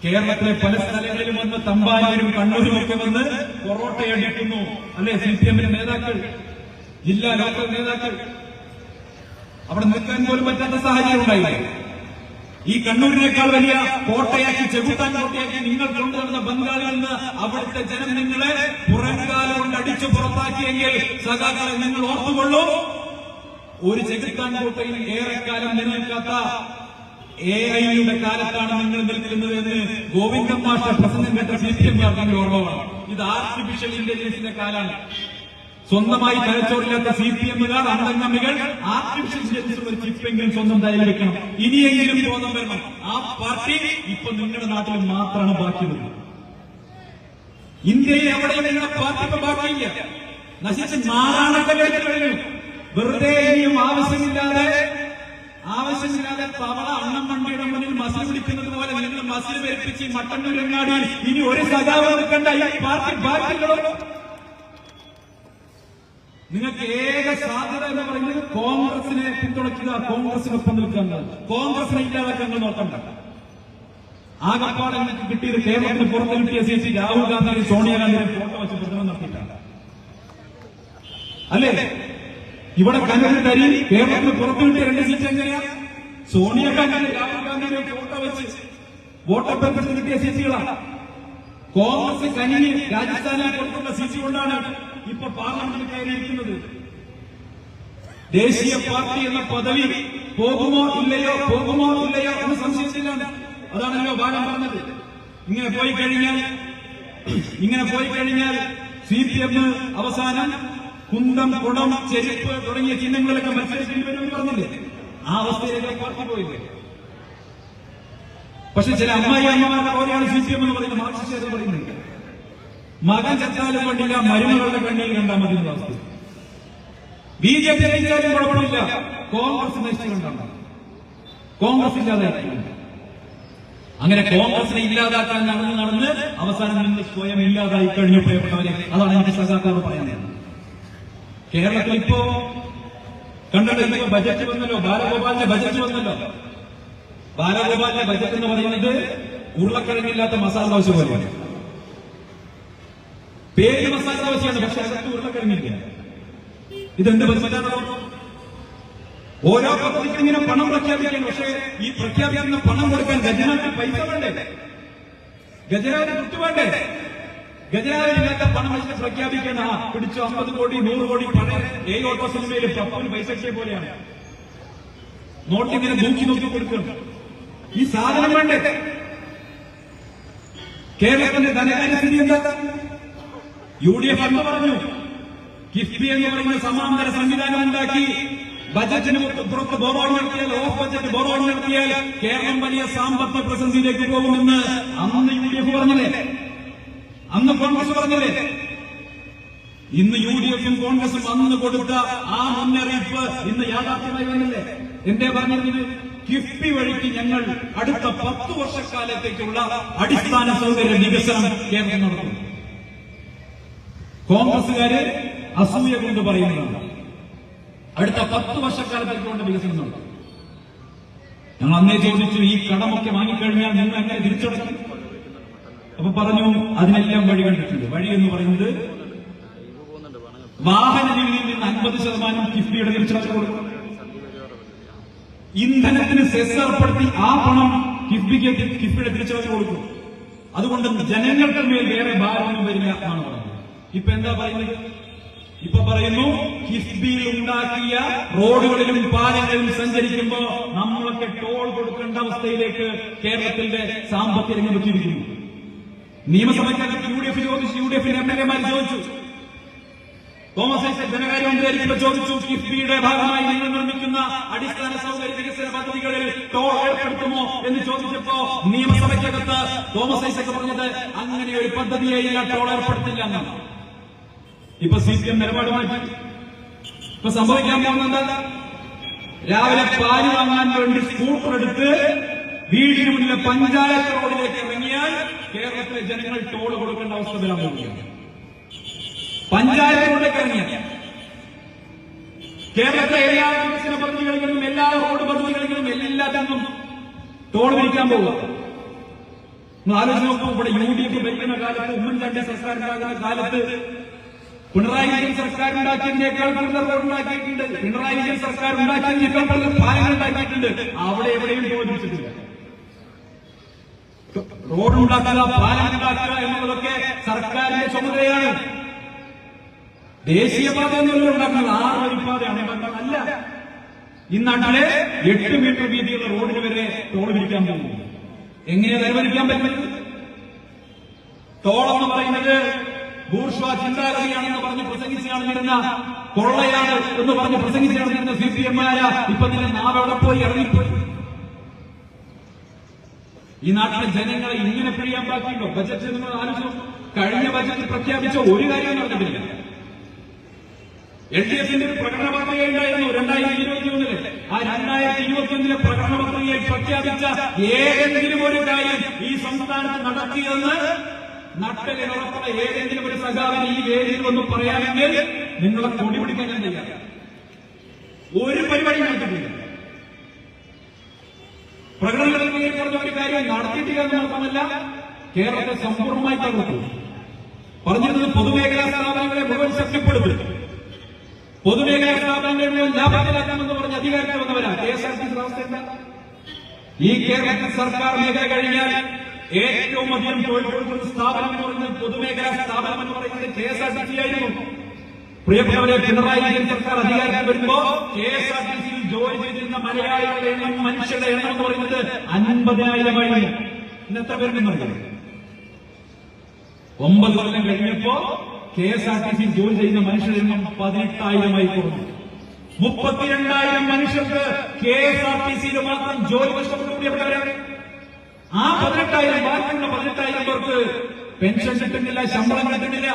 കേരളത്തിലെ പല സ്ഥലങ്ങളിലും വന്ന് തമ്പാനൂരും കണ്ണൂരും ഒക്കെ വന്ന് പൊറോട്ടയടിക്കുന്നു. അല്ലെ? CPM-ന്റെ നേതാക്കൾ, ജില്ലാ ലോക്കൽ നേതാക്കൾ അവിടെ നിൽക്കാൻ പോലും പറ്റാത്ത സാഹചര്യം ഉണ്ടായില്ലേ? ഈ കണ്ണൂരിനേക്കാൾ വലിയ കോട്ടയാക്കി, ചെകുത്താൻ കോട്ടയാക്കി നിങ്ങൾ കൊണ്ടുവന്ന ബംഗാളിൽ നിന്ന് അവിടുത്തെ ജനം നിങ്ങളെ പുറംകാലം കൊണ്ട് അടിച്ചു പുറത്താക്കിയെങ്കിൽ സഖാക്കളെ നിങ്ങൾ ഓർത്തുകൊള്ളൂ, ഒരു ചെകുത്താൻ കോട്ടയിൽ ഏറെക്കാലം നിലനിൽക്കാത്ത AI-യുടെ കാലത്താണ് നിങ്ങൾ നിൽക്കുന്നത് എന്ന് ഗോവിന്ദൻ മാഷ പ്രസംഗം കേട്ട CPM-കാർക്ക് നിങ്ങൾ ഓർമ്മ വേണം. ഇത് ആർട്ടിഫിഷ്യൽ ഇന്റലിജൻസിന്റെ കാലാണ്. സ്വന്തമായി തലച്ചോറില്ലാത്ത CPM-കാർ, അന്തംഗമികൾ ആർട്ടിഫിഷ്യൽ ഇന്റലിജൻസ് ഒരു ചിപ്പെങ്കിലും സ്വന്തം തയ്യിൽ വെക്കണം. ഇനിയെങ്കിലും ബോധം വരണം. ആ പാർട്ടി ഇപ്പൊ നിങ്ങളുടെ നാട്ടിൽ മാത്രമാണ് ബാക്കിയുള്ളത്. ഇന്ത്യയിൽ എവിടെയും നിങ്ങളുടെ പാർട്ടി ഇപ്പൊ ബാക്കിയില്ല. നശിച്ച് മാറാണൊക്കെ കഴിഞ്ഞു. വെറുതെ ഇനിയും ആവശ്യമില്ലാതെ തവള അണ്ണം വണ്ടിയുടെ മുന്നിൽ മസിൽ പിടിക്കുന്നത് പോലെ നിങ്ങൾ മസിൽ വരിപ്പിച്ച് മട്ടന്നൂരങ്ങാടിയിൽ ഇനി ഒരു സഖാവ് നിൽക്കണ്ട. ഈ പാർട്ടി ബാക്കിയുള്ളൂ. നിങ്ങൾക്ക് ഏക സാധ്യത എന്ന് പറയുന്നത് കോൺഗ്രസിനെ പിന്തുണയ്ക്കുക, കോൺഗ്രസിനൊപ്പം നിൽക്കുക, കോൺഗ്രസിനെ ഇല്ലാതാക്കാൻ നിങ്ങൾ നോക്കണ്ട. ആകപ്പാടെ നിങ്ങൾക്ക് കിട്ടിയത് കേരളത്തിന് പുറത്ത് കിട്ടിയ സീറ്റ് രാഹുൽ ഗാന്ധിയും സോണിയാഗാന്ധിയും ഫോട്ടോ വെച്ച് പ്രചരണം നടത്തിയിട്ടാണ് അല്ലേ? ഇവിടെ കനക തരി കേരളത്തിന് പുറത്ത് കിട്ടിയ 2 സീറ്റ് എങ്ങനെയാ? സോണിയാഗാന്ധിയും രാഹുൽ ഗാന്ധിയും ഫോട്ടോ വെച്ച് വോട്ടഭ്യർത്ഥിച്ച് കിട്ടിയ സീറ്റുകളാണ്. കോൺഗ്രസ് കനിഞ്ഞ് രാജസ്ഥാനിൽ കൊടുക്കുന്ന സീറ്റ് കൊണ്ടാണ് ഇപ്പൊ പാർലമെന്റിൽ കയറിയിരിക്കുന്നത്. ദേശീയ പാർട്ടി എന്ന പദവി പോകുമോ ഇല്ലയോ എന്ന് സംശയിച്ചില്ലാണ്. അതാണല്ലോ ബാലൻ പറഞ്ഞത്. ഇങ്ങനെ പോയി കഴിഞ്ഞാൽ CPM അവസാനം കുന്തം, കുടം, ചെരുപ്പ് തുടങ്ങിയ ചിഹ്നങ്ങളിലൊക്കെ മത്സരിക്കേണ്ടി വരുമെന്ന് പറഞ്ഞില്ലേ? ആ അവസ്ഥയിലേക്ക് പാർട്ടി പോയില്ലേ? പക്ഷെ ചില അമ്മമാരുടെ പോലെയാണ് CPM എന്ന് പറയുന്നത്. മാർക്സിസ്റ്റ് പറയുന്നത് മകൻ ചത്താലും വേണ്ടില്ല, മരുമകളുടെ കണ്ണിൽ കണ്ടാൽ മതി എന്ന അവസ്ഥ. BJP ജയിച്ചാലും കുഴപ്പമില്ല, കോൺഗ്രസ് നശിച്ചുകൊണ്ടാണ്. കോൺഗ്രസ് ഇല്ലാതായിരിക്കും. അങ്ങനെ കോൺഗ്രസിനെ ഇല്ലാതാക്കാൻ നടന്ന് അവസാനം നിന്ന് സ്വയം ഇല്ലാതായി കഴിഞ്ഞു പ്രിയപ്പെട്ടവരെ. അതാണ് എനിക്ക് സഖാക്കളോട് പറയാനുള്ളത്. കേരളത്തിൽ ഇപ്പോ കണ്ടല്ലോ, ഇപ്പൊ ബജറ്റ് വന്നല്ലോ, ബാലഗോപാലിന്റെ ബജറ്റ് വന്നല്ലോ. ബാലഗോപാലിന്റെ ബജറ്റ് എന്ന് പറയുന്നത് ഉരുളക്കിഴങ്ങില്ലാത്ത മസാല ദോശ പോലെയാണ്. പേര് മസാല ദോശയാണ്, പക്ഷെ അകത്ത് ഉരുളക്കിഴങ്ങില്ല. ഇതെന്ത് ബജറ്റാണോ? ഓരോ പദ്ധതിക്കും ഇങ്ങനെ പണം പ്രഖ്യാപിക്കണം. പക്ഷേ ഈ പ്രഖ്യാപിക്കുന്ന പണം കൊടുക്കാൻ ഖജനാവിന് പൈസ വേണ്ടേ? ഖജനാവിന് കുറ്റു വേണ്ടേ? ഖജനാവിനില്ലാത്ത പണം വെച്ച് പ്രഖ്യാപിക്കുന്ന പിടിച്ചു 50 കോടി 100 കോടി പഴയ ഓട്ടോ സിനിമയിൽ പപ്പന് പൈസ കിട്ടിയ പോലെയാണ്. നോട്ടിങ്ങനെ നോക്കി കൊടുക്കണം. ഈ സാധനം വേണ്ടേ? കേരളത്തിന്റെ ധനകാര്യസ്ഥിതി എന്താ? UDF എന്ന് പറഞ്ഞു കിഫ്ബി എന്ന് പറയുന്ന സമാന്തര സംവിധാനം ഉണ്ടാക്കി ബജറ്റിന് പുറത്ത് ബോറോയിങ് നടത്തിയാൽ, ഓഫ് ബജറ്റ് ബോറോയിങ് നടത്തിയാൽ കേരളം വലിയ സാമ്പത്തിക പ്രതിസന്ധിയിലേക്ക് പോകുമെന്ന് അന്ന് UDF പറഞ്ഞില്ലേ? അന്ന് കോൺഗ്രസ് പറഞ്ഞില്ലേ? ഇന്ന് UDFും കോൺഗ്രസും അന്ന് കൊടുത്ത ആ മുന്നറിയിപ്പ് ഇന്ന് യാഥാർത്ഥ്യമായി വന്നില്ലേ? എന്തേ പറഞ്ഞത്? കിഫ്ബി വഴിക്ക് ഞങ്ങൾ അടുത്ത 10 വർഷക്കാലത്തേക്കുള്ള അടിസ്ഥാന സൗകര്യ വികസനം കേരളം നടത്തും. കോൺഗ്രസുകാര് അസൂയ കൊണ്ട് പറയുന്നതാണ് അടുത്ത 10 വർഷക്കാലത്തേക്കുള്ള വികസനം നടത്തും. ഞങ്ങൾ അന്നേ ചോദിച്ചു, ഈ കടമൊക്കെ വാങ്ങിക്കഴിഞ്ഞാൽ നിങ്ങൾ എങ്ങനെ തിരിച്ചടക്കും? അപ്പൊ പറഞ്ഞു, അതിനെല്ലാം വഴി കണ്ടിട്ടുണ്ട്. വഴി എന്ന് പറയുന്നത് വാഹന നികുതിയിൽ നിന്ന് 50% കിഫ്ബിയുടെ തിരിച്ചടച്ചു കൊടുക്കും. ഇന്ധനത്തിന് സെസ് ഏർപ്പെടുത്തി ആ പണം കിഫ്ബിയുടെ തിരിച്ചടച്ചു കൊടുക്കും. അതുകൊണ്ട് ജനങ്ങൾക്ക് മേൽ വേറെ ഭാരമൊന്നും വരില്ല എന്നാണ് പറയുന്നത്. ഇപ്പൊ എന്താ പറയുന്നത്? ഇപ്പൊ പറയുന്നു, കിഫ്ബിയിൽ ഉണ്ടാക്കിയ റോഡുകളിലും പാലങ്ങളിലും സഞ്ചരിക്കുമ്പോ നമ്മളൊക്കെ ടോൾ കൊടുക്കേണ്ട അവസ്ഥയിലേക്ക് കേരളത്തിന്റെ സാമ്പത്തിക രംഗം എത്തിയിരിക്കുന്നു. നിയമസഭയ്ക്കകത്ത് UDFിന്റെ MLA ചോദിച്ചു, തോമസ് ഐസക് ധനകാര്യമന്ത്രി ചോദിച്ചു, കിഫ്ബിയുടെ ഭാഗമായി നിങ്ങൾ നിർമ്മിക്കുന്ന അടിസ്ഥാന സൗകര്യ വികസന പദ്ധതികളിൽ ടോൾ ഏർപ്പെടുത്തുമോ എന്ന് ചോദിച്ചപ്പോ നിയമസഭയ്ക്കകത്ത് തോമസ് ഐസക് പറഞ്ഞത് അങ്ങനെ ഒരു പദ്ധതിയെയില്ല, ടോൾ ഏർപ്പെടുത്തില്ല എന്നാണ്. ഇപ്പൊ CPM നിലപാട് മാറ്റി. ഇപ്പൊ സംഭവിക്കാൻ പോകുന്നത്, രാവിലെ പാല് വാങ്ങാൻ വേണ്ടി സ്കൂട്ടർ എടുത്ത് വീടിന് മുന്നിലെ പഞ്ചായത്ത് റോഡിലേക്ക് ഇറങ്ങിയാൽ കേരളത്തിലെ ജനങ്ങൾ ടോൾ കൊടുക്കേണ്ട അവസ്ഥ വരാൻ പോവുകയാണ്. പഞ്ചായത്ത് റോഡിലേക്ക് ഇറങ്ങിയാൽ കേരളത്തിലെ എല്ലാ വികസന പദ്ധതികളിലും, എല്ലാ റോഡ് പദ്ധതികളിലും എല്ലാത്തിനും ടോൾ പിരിക്കാൻ പോവുക. ആലോചിച്ച് നോക്കൂ, ഇവിടെ UDF ഭരിക്കുന്ന കാലത്ത്, ഉമ്മൻചാണ്ടി സർക്കാരുണ്ടാകുന്ന കാലത്ത് പിണറായി വിജയൻ സർക്കാർ ഉണ്ടാക്കിയതിനേക്കാൾ കൂടുതൽ റോഡ് ഉണ്ടാക്കിയിട്ടുണ്ട്. പിണറായി വിജയൻ സർക്കാർ ഉണ്ടാക്കിയതിനേക്കാൾ കൂടുതൽ പാലങ്ങൾ ഉണ്ടാക്കിയിട്ടുണ്ട്. അവിടെ എവിടെയും തോന്നിച്ചിട്ടില്ല. റോഡ് ഉണ്ടാക്കുക, പാലം ഉണ്ടാക്കുക എന്നുള്ളതൊക്കെ സർക്കാരിന്റെ ചുമതലയാണ്. ദേശീയപാത എന്നുള്ള ഉണ്ടാക്കുന്നത് 6 വരിപ്പാതയാണ് അല്ല. ഈ നാട്ടിലെ 8 മീറ്റർ വീതിയുള്ള റോഡിന് വരെ ടോൾ പിരിക്കാൻ പോകുന്നു. എങ്ങനെയാ നിർവഹിക്കാൻ പറ്റുന്നത്? ടോൾ എന്ന് പറയുന്നത് ബൂർഷ്വാ ചിന്താഗതിയാണെന്ന് പറഞ്ഞ് പ്രസംഗിച്ച് നടന്നിരുന്ന, കൊള്ളയാണ് എന്ന് പറഞ്ഞ് പ്രസംഗിച്ച് നടന്നിരുന്ന CPM-മാര ഇപ്പൊ തന്നെ നാവെവിടെ പോയി ഇറങ്ങിപ്പോയി. ഈ നാട്ടിലെ ജനങ്ങളെ ഇങ്ങനെ പിഴിയാൻ ബാക്കിയുണ്ടോ? ബജറ്റ് നിങ്ങൾ ആലോചിച്ചു. കഴിഞ്ഞ ബജറ്റ് പ്രഖ്യാപിച്ച ഒരു കാര്യം നടന്നിട്ടില്ല. LDFിന്റെ ഒരു പ്രകടന പത്രികയുണ്ടായിരുന്നു 2021. ആ 2021 പ്രകടന പത്രികയിൽ പ്രഖ്യാപിച്ച ഏതെങ്കിലും ഒരു കാര്യം ഈ സംസ്ഥാനത്ത് നടത്തിയെന്ന് നട്ടലിനുറപ്പുള്ള ഏതെങ്കിലും ഒരു സഖാവിന് ഈ വേദിയിൽ ഒന്നും പറയാമെങ്കിൽ നിങ്ങളെ കൊടി പിടിക്കാൻ ഞാൻ തയ്യാറ. ഒരു പരിപാടി നടത്തിയിട്ടില്ല. പ്രകടനങ്ങളിൽ പറഞ്ഞ ഒരു കാര്യം നടത്തിയിട്ടില്ല എന്ന് മാത്രമല്ല, കേരളത്തെ സമ്പൂർണ്ണമായി തകർത്തു. പറഞ്ഞിരുന്നത് പൊതുമേഖലാ സ്ഥാപനങ്ങളെ മുഴുവൻ ശക്തിപ്പെടുത്തും, പൊതുമേഖലാ സ്ഥാപനങ്ങളെ മുഴുവൻ ലാഭത്തിലാക്കാമെന്ന് പറഞ്ഞ് അധികാരത്തിൽ വന്നവരാണ്. KSRTC അവസ്ഥ എന്താ? ഈ കേരളത്തിൽ സർക്കാർ മേഖല കഴിഞ്ഞാൽ ഏറ്റവും അധികം തൊഴിൽ കൊടുക്കുന്ന സ്ഥാപനം എന്ന് പറയുന്നത് പൊതുമേഖലാ സ്ഥാപനം എന്ന് പറയുന്നത് KSRTC ആയിരുന്നു. പ്രിയപ്പെട്ടവരെ, പിണറായി വിജയൻ സർക്കാർ അധികാരത്തിൽ വരുമ്പോ KSRTCയിൽ ജോലി ചെയ്തിരുന്ന മലയാളികളുടെ എണ്ണം, മനുഷ്യരുടെ എണ്ണം എന്ന് പറയുന്നത് 50,000 ഇന്ന് എത്ര പേരുണ്ടെന്നറിയാം? 9 കൊല്ലം കഴിഞ്ഞപ്പോ KSRTCയിൽ ജോലി ചെയ്യുന്ന മനുഷ്യരുടെ എണ്ണം 18,000 കുറഞ്ഞു. 32,000 മനുഷ്യർക്ക് KSRTCയിൽ മാത്രം ജോലി നഷ്ടപ്പെട്ടുകൂടിയവരാണ്. ആ 18,000 ബാക്കിയുള്ള 18,000 പേർക്ക് പെൻഷൻ കിട്ടുന്നില്ല, ശമ്പളം കിട്ടുന്നില്ല.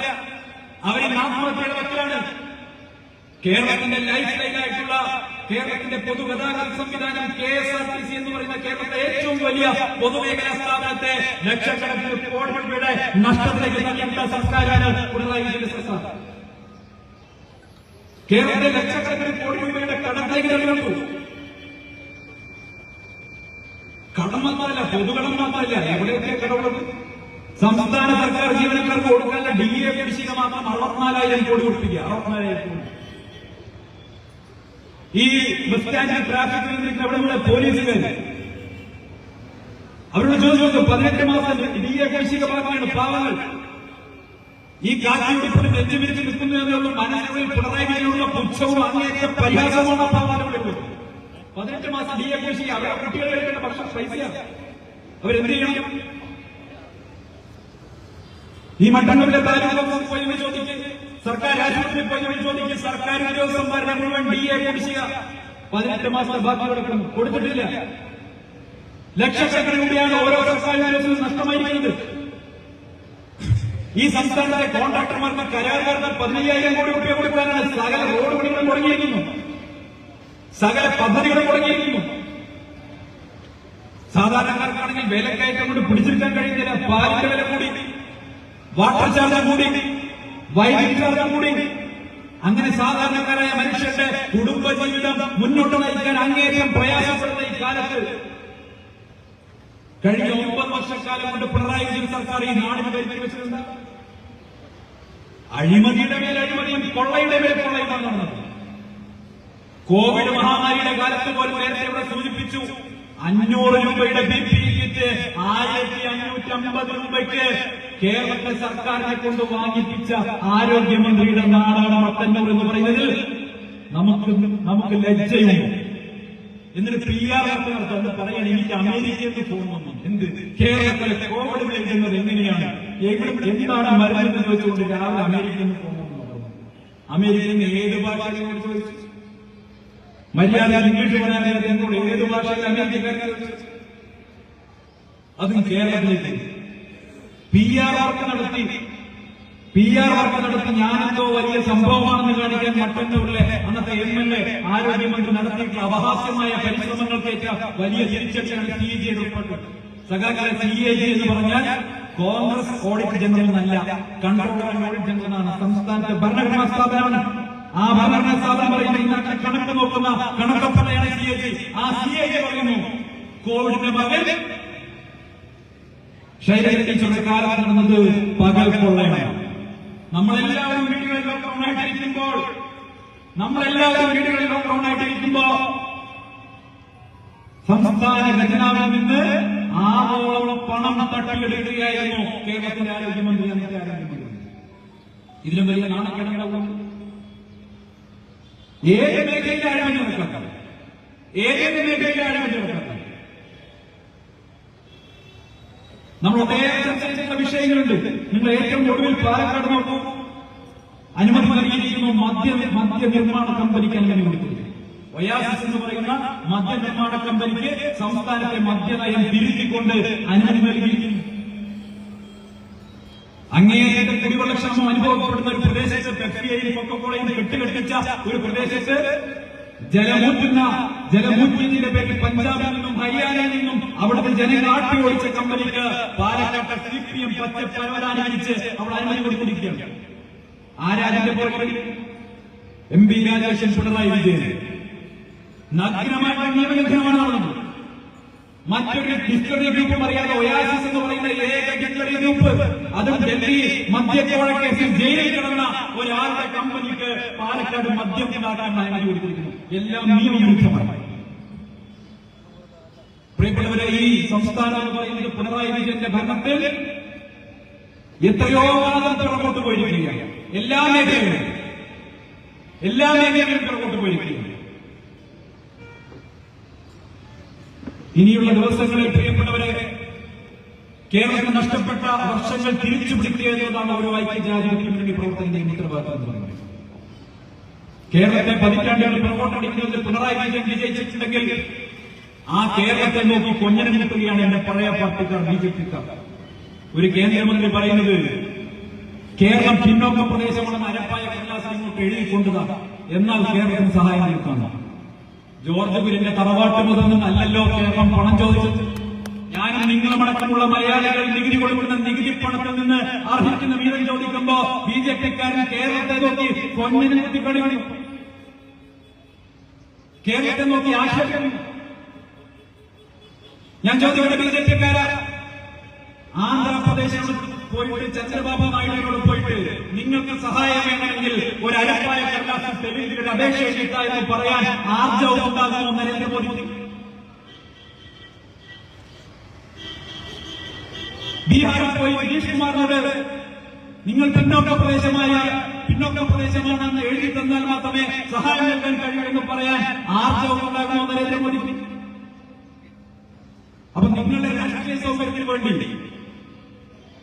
അവർ ആത്മഹത്യയുടെ വക്കിലാണ്. കേരളത്തിന്റെ ലൈഫ് ലൈനായിട്ടുള്ള കേരളത്തിന്റെ പൊതുഗതാഗത സംവിധാനം KSRTC എന്ന് പറയുന്ന കേരളത്തിലെ ഏറ്റവും വലിയ പൊതുമേഖലാ സ്ഥാപനത്തെ ലക്ഷക്കണക്കിന് കോടി രൂപയുടെ നഷ്ടത്തിലേക്ക് തള്ളിയിട്ട സർക്കാരാണ് പിണറായി വിജയന്റെ സർക്കാർ. കേരളത്തിലെ ലക്ഷക്കണക്കിന് കോടി രൂപയുടെ കടത്തിലേക്ക് തള്ളിയിട്ടു. കടം മാത്രമല്ല, പൊതുകടം മാത്രമല്ല, എവിടെയൊക്കെ കടമുള്ളത്? സംസ്ഥാന സർക്കാർ ജീവനക്കാർക്ക് കൊടുക്കാനുള്ള DA കുടിശ്ശിക മാത്രം 64,000 കോടി കൊടുപ്പിക്കുക. 64,000 കോടി. ഈ ബസ് സ്റ്റാൻഡിൽ ട്രാഫിക്കിൽ നിൽക്കുന്ന അവിടെയുള്ള പോലീസുകാർ അവരോട് ചോദിച്ചു, 18 മാസം DA കുടിശ്ശിക ബാക്കിയാണ് പാവങ്ങൾ. ഈ കാറ്റിയുടുപ്പിന് നെഞ്ചുമിരിച്ച് നിൽക്കുന്നതിനുള്ള മനസ്സിൽ പിണറായി വിജയനുള്ള പുച്ഛവും അങ്ങേറ്റ പരിഹാസമാണ് പാവങ്ങളുടെ 18 മാസം DA കുടിശ്ശിക. അവരുടെ കുട്ടികൾ കഴിക്കേണ്ട ഭക്ഷണ പൈസയാണ്. അവരെന്ത് ചെയ്യണം? ഈ മണ്ഡലത്തിലെ താലൂക്ക് പോയി ചോദിക്കും, സർക്കാർ ആശുപത്രിയിൽ പോയി ചോദിക്കും, സർക്കാർ ഉദ്യോഗസ്ഥന്മാരുടെ മുഴുവൻ DA കുടിശ്ശിക 18 മാസത്തെ ബാക്കി കൊടുക്കണം, കൊടുത്തിട്ടില്ല. ലക്ഷക്കണക്കിന് രൂപയാണ് ഓരോ സർക്കാർ ഉദ്യോഗസ്ഥരും നഷ്ടമായിരിക്കുന്നത്. ഈ സംസ്ഥാനത്തെ കോൺട്രാക്ടർമാർക്ക് കരാറുകാർക്ക് 15,000 കോടി രൂപ കൊടുക്കാനാണ് സകല റോഡ് പണികൾ മുടങ്ങിയിരിക്കുന്നു, സകല പദ്ധതികൾ മുടങ്ങിയിരിക്കുന്നു. സാധാരണക്കാർക്കാണെങ്കിൽ വിലക്കയറ്റം കൊണ്ട് പിടിച്ചെടുക്കാൻ കഴിയുന്നില്ല. പാലിന്റെ വില കൂടി, വാട്ടർ ചാർജ് കൂടി, വൈദ്യുതി ചാർജ് കൂടി. അങ്ങനെ സാധാരണക്കാരായ മനുഷ്യരുടെ കുടുംബജീവിതം മുന്നോട്ട് നയിക്കാൻ അങ്ങേയറ്റം പ്രയാസപ്പെടുന്ന ഈ കാലത്ത് കഴിഞ്ഞ 9 വർഷക്കാലം കൊണ്ട് പിണറായി വിജയൻ സർക്കാർ ഈ നാടിന് ഭരിച്ചു വെച്ചിട്ടുണ്ട്. അഴിമതിയുടെ മേൽ അഴിമതിയും കൊള്ളയുടെ മേൽ കൊള്ളയുമാണ് നടന്നത്. കോവിഡ് മഹാമാരിയുടെ കാലത്ത് പോലും നേരത്തെ ഇവിടെ സൂചിപ്പിച്ചു, 500 രൂപയുടെ BP കിറ്റ് 1,550 രൂപയ്ക്ക് കേരളത്തിലെ സർക്കാരിനെ കൊണ്ട് വാങ്ങിപ്പിച്ച ആരോഗ്യമന്ത്രിയുടെ നാടാണ് മട്ടന്നൂർ എന്ന് പറയുന്നതിൽ നമുക്ക് ലജ്ജയുണ്ട്. എന്നിട്ട് PR നടത്തുന്നത് പറയാൻ എനിക്ക് അമേരിക്കയിൽ പോകുന്നു. എന്ത് കേരളത്തിലെ കോവിഡ് നേരിടുന്നത് എങ്ങനെയാണ്, എന്താണ് മരുന്ന് ചോദിച്ചുകൊണ്ട് രാവിലെ അമേരിക്കയിൽ പോകുന്നു. അമേരിക്കയിൽ നിന്ന് ഏത് ഭാഷയോട് ചോദിച്ചു? മര്യാദ ഇംഗ്ലീഷ് പറയാൻ എന്നോട് ഏത് ഭാഷയിൽ അമേരിക്കക്കാർ അതും കേരളത്തിലേക്ക് PR വർക്ക് നടത്തി ഞാനെന്തോ വലിയ സംഭവമാണെന്ന് കാണിക്കാൻ മട്ടന്നൂരിലെ അന്നത്തെ MLA ആരോഗ്യമന്ത്രി നടത്തിയിട്ടുള്ള അപഹാസ്യമായ പരിശ്രമങ്ങൾക്കേറ്റ വലിയ തിരിച്ചടിയാണ് CAG ഉൾപ്പെട്ടത്. സഖാക്കളെ, CAG എന്ന് പറഞ്ഞാൽ കോൺഗ്രസ് ഓഡിറ്റ് ജനറൽ എന്നല്ല, കൺട്രോളർ ഓഡിറ്റ് ജനറൽ എന്നാണ്. സംസ്ഥാനത്തെ ഭരണഘടനാ സ്ഥാപനമാണ്. ആ ഭരണഘടനാ സ്ഥാപനം പറയുന്ന ഇന്നത്തെ കണക്ക് നോക്കുന്ന കണക്കപ്പടയാണ് CAG. ആ CAG പറയുന്നു, കോവിഡിന്റെ മകൻ ശൈലജ ടീച്ചറുടെ കാലത്ത് നടന്നത് പകൽ കൊള്ളയാണ്. നമ്മളെല്ലാവരും വീടുകളിൽ ലോക്ക്ഡൌൺ ആയിട്ടിരിക്കുമ്പോ സംസ്ഥാന ഖജനാവിൽ നിന്ന് ആവോളം പണം തട്ടിയെടുക്കുകയായിരുന്നു കേരളത്തിന്റെ ആരോഗ്യമന്ത്രി, അന്നത്തെ ആരോഗ്യമന്ത്രി. ഇതിലും വലിയ നാണക്കേടുണ്ടാവും. ഏത് മേഖലയിലെ അഴിമതി നടക്കാം, നമ്മൾ ഒട്ടേറെ ചർച്ച ചെയ്തിട്ടുള്ള വിഷയങ്ങളുണ്ട്. നിങ്ങൾ ഏറ്റവും ഒടുവിൽ പാലക്കാട് നോക്കൂ, അനുമതി നൽകിയിരിക്കുന്നു മദ്യനിർമ്മാണ കമ്പനിക്ക് അനുമതി കൊടുക്കുന്നു. ഒയാസിസ് എന്ന് പറയുന്ന മദ്യനിർമ്മാണ കമ്പനിക്ക് സംസ്ഥാനത്തെ മദ്യനയം തിരുത്തിക്കൊണ്ട് അനുമതി നൽകിയിരിക്കുന്നു. അങ്ങേയറ്റത്തെ കുടിവെള്ളക്ഷാമം അനുഭവപ്പെടുന്ന ഒരു പ്രദേശത്ത് പെപ്സിയെയും കൊക്കക്കോളയും കെട്ടുകെട്ടിച്ച ഒരു പ്രദേശത്ത് ജലമൂറ്റിന്റെ പേരിൽ പഞ്ചാബിൽ നിന്നും ഹരിയാനയിൽ നിന്നും അവിടുത്തെ ജനങ്ങൾ ആട്ടി ഓടിച്ച കമ്പനിക്ക് പാലക്കാട്ടെ CPM പച്ച പരവതാനിച്ച് അവിടെ അനുമതി കൊടുത്തിരിക്കുകയാണ്. ആരാജിന്റെ പുറകിൽ MP രാജേഷൻ പിണറായി വിജയൻ നഗ്നമായിട്ട് നിയമലംഘനമാണ് നടന്നത്. മറ്റൊരു ഹിസ്റ്ററി ഗ്രൂപ്പും അറിയാതെ ഒയാസിസ് എന്ന് പറയുന്ന ഏക ഹിസ്റ്ററി ഗ്രൂപ്പ്, അതും ഡൽഹി മദ്യക്കോഴ കേസിൽ ജയിലിൽ കിടന്ന ഒരാളുടെ കമ്പനിക്ക് പാലക്കാട് മദ്യം ഉണ്ടാക്കാൻ അനുമതി കൊടുത്തിരിക്കുന്നു. എല്ലാം നിയമവിരുദ്ധമാണ്. പ്രിയപ്പെട്ടവരെ, ഈ സംസ്ഥാനം എന്ന് പറയുന്നത് പിണറായി വിജയന്റെ ഭരണത്തിൽ എത്രയോ കാലം പുറകോട്ട് പോയിരിക്കുകയാണ്. എല്ലാ മേഖലയിലും പുറകോട്ട് പോയിരിക്കുകയാണ്. ഇനിയുള്ള ദിവസങ്ങളിൽ പ്രിയപ്പെട്ടവരെ, കേരളത്തിൽ നഷ്ടപ്പെട്ട വർഷങ്ങൾ തിരിച്ചു പിടിക്കുക എന്നതാണ് ഓരോ ഐക്യജനാധിപത്യ മുന്നണി പ്രവർത്തകന്റെയും ഉത്തരവാദിത്തം എന്ന് പറയുന്നത്. കേരളത്തെ പതിറ്റാണ്ടുകൾ പുറകോട്ടടിക്കുന്നതിൽ പിണറായി വിജയൻ വിജയിച്ചിട്ടുണ്ടെങ്കിൽ ആ കേരളത്തെ നോക്കി കൊഞ്ഞനം കിട്ടുകയാണ് എന്റെ പഴയ പാർട്ടിക്കാർ, ബിജെപിക്കാർ. ഒരു കേന്ദ്രമന്ത്രി പറയുന്നത് കേരളം പിന്നോക്ക പ്രദേശമാണെന്ന് അരപ്പായ കടലാസിൽ ഇങ്ങോട്ട് എഴുതിക്കൊണ്ടതാണ്, എന്നാൽ കേരളത്തിന് സഹായം നൽകാണ്. ജോർജ് കുര്യന്റെ തറവാട്ട് മുതൽ അല്ലല്ലോ കേരളം പണം ചോദിച്ചത്. ഞാനും നിങ്ങളുമടക്കമുള്ള മലയാളികൾ നികുതി കൊടുക്കുന്ന നികുതി പണത്തിൽ നിന്ന് അർഹിക്കുന്ന വീതം ചോദിക്കുമ്പോ ബിജെപിക്കാരൻ കേരളത്തെ നോക്കി കൊഞ്ഞനം കുത്തിക്കളിക്കുന്നു, കേരളത്തെ നോക്കി ആക്ഷേപിക്കുന്നു. ഞാൻ ചോദിക്കട്ടെ, ബിജെപിക്കാരാ, ആന്ധ്രാപ്രദേശിൽ പോയിട്ട് ചന്ദ്രബാബു നായിഡുവിനോട് പോയിട്ട് നിങ്ങൾക്ക് സഹായം വേണമെങ്കിൽ ഒരു അരപ്പായ കടലാസിൽ തെലുങ്കിയുടെ അപേക്ഷ എഴുതിയിട്ട എന്ന് പറയാൻ ആർജവം ഉണ്ടാകുമോ നരേന്ദ്രമോദി? ബീഹാറിൽ പോയി നിതീഷ് കുമാറിനോട് നിങ്ങൾ പിന്നോക്ക പ്രദേശമാണെന്ന് എഴുതി തന്നാൽ മാത്രമേ സഹായം നൽകാൻ കഴിയൂ എന്ന് പറയാൻ ആർജവം ഉണ്ടാകുമോ നരേന്ദ്രമോദി? അപ്പൊ നിങ്ങളുടെ രാഷ്ട്രീയ സൗകര്യത്തിന് വേണ്ടി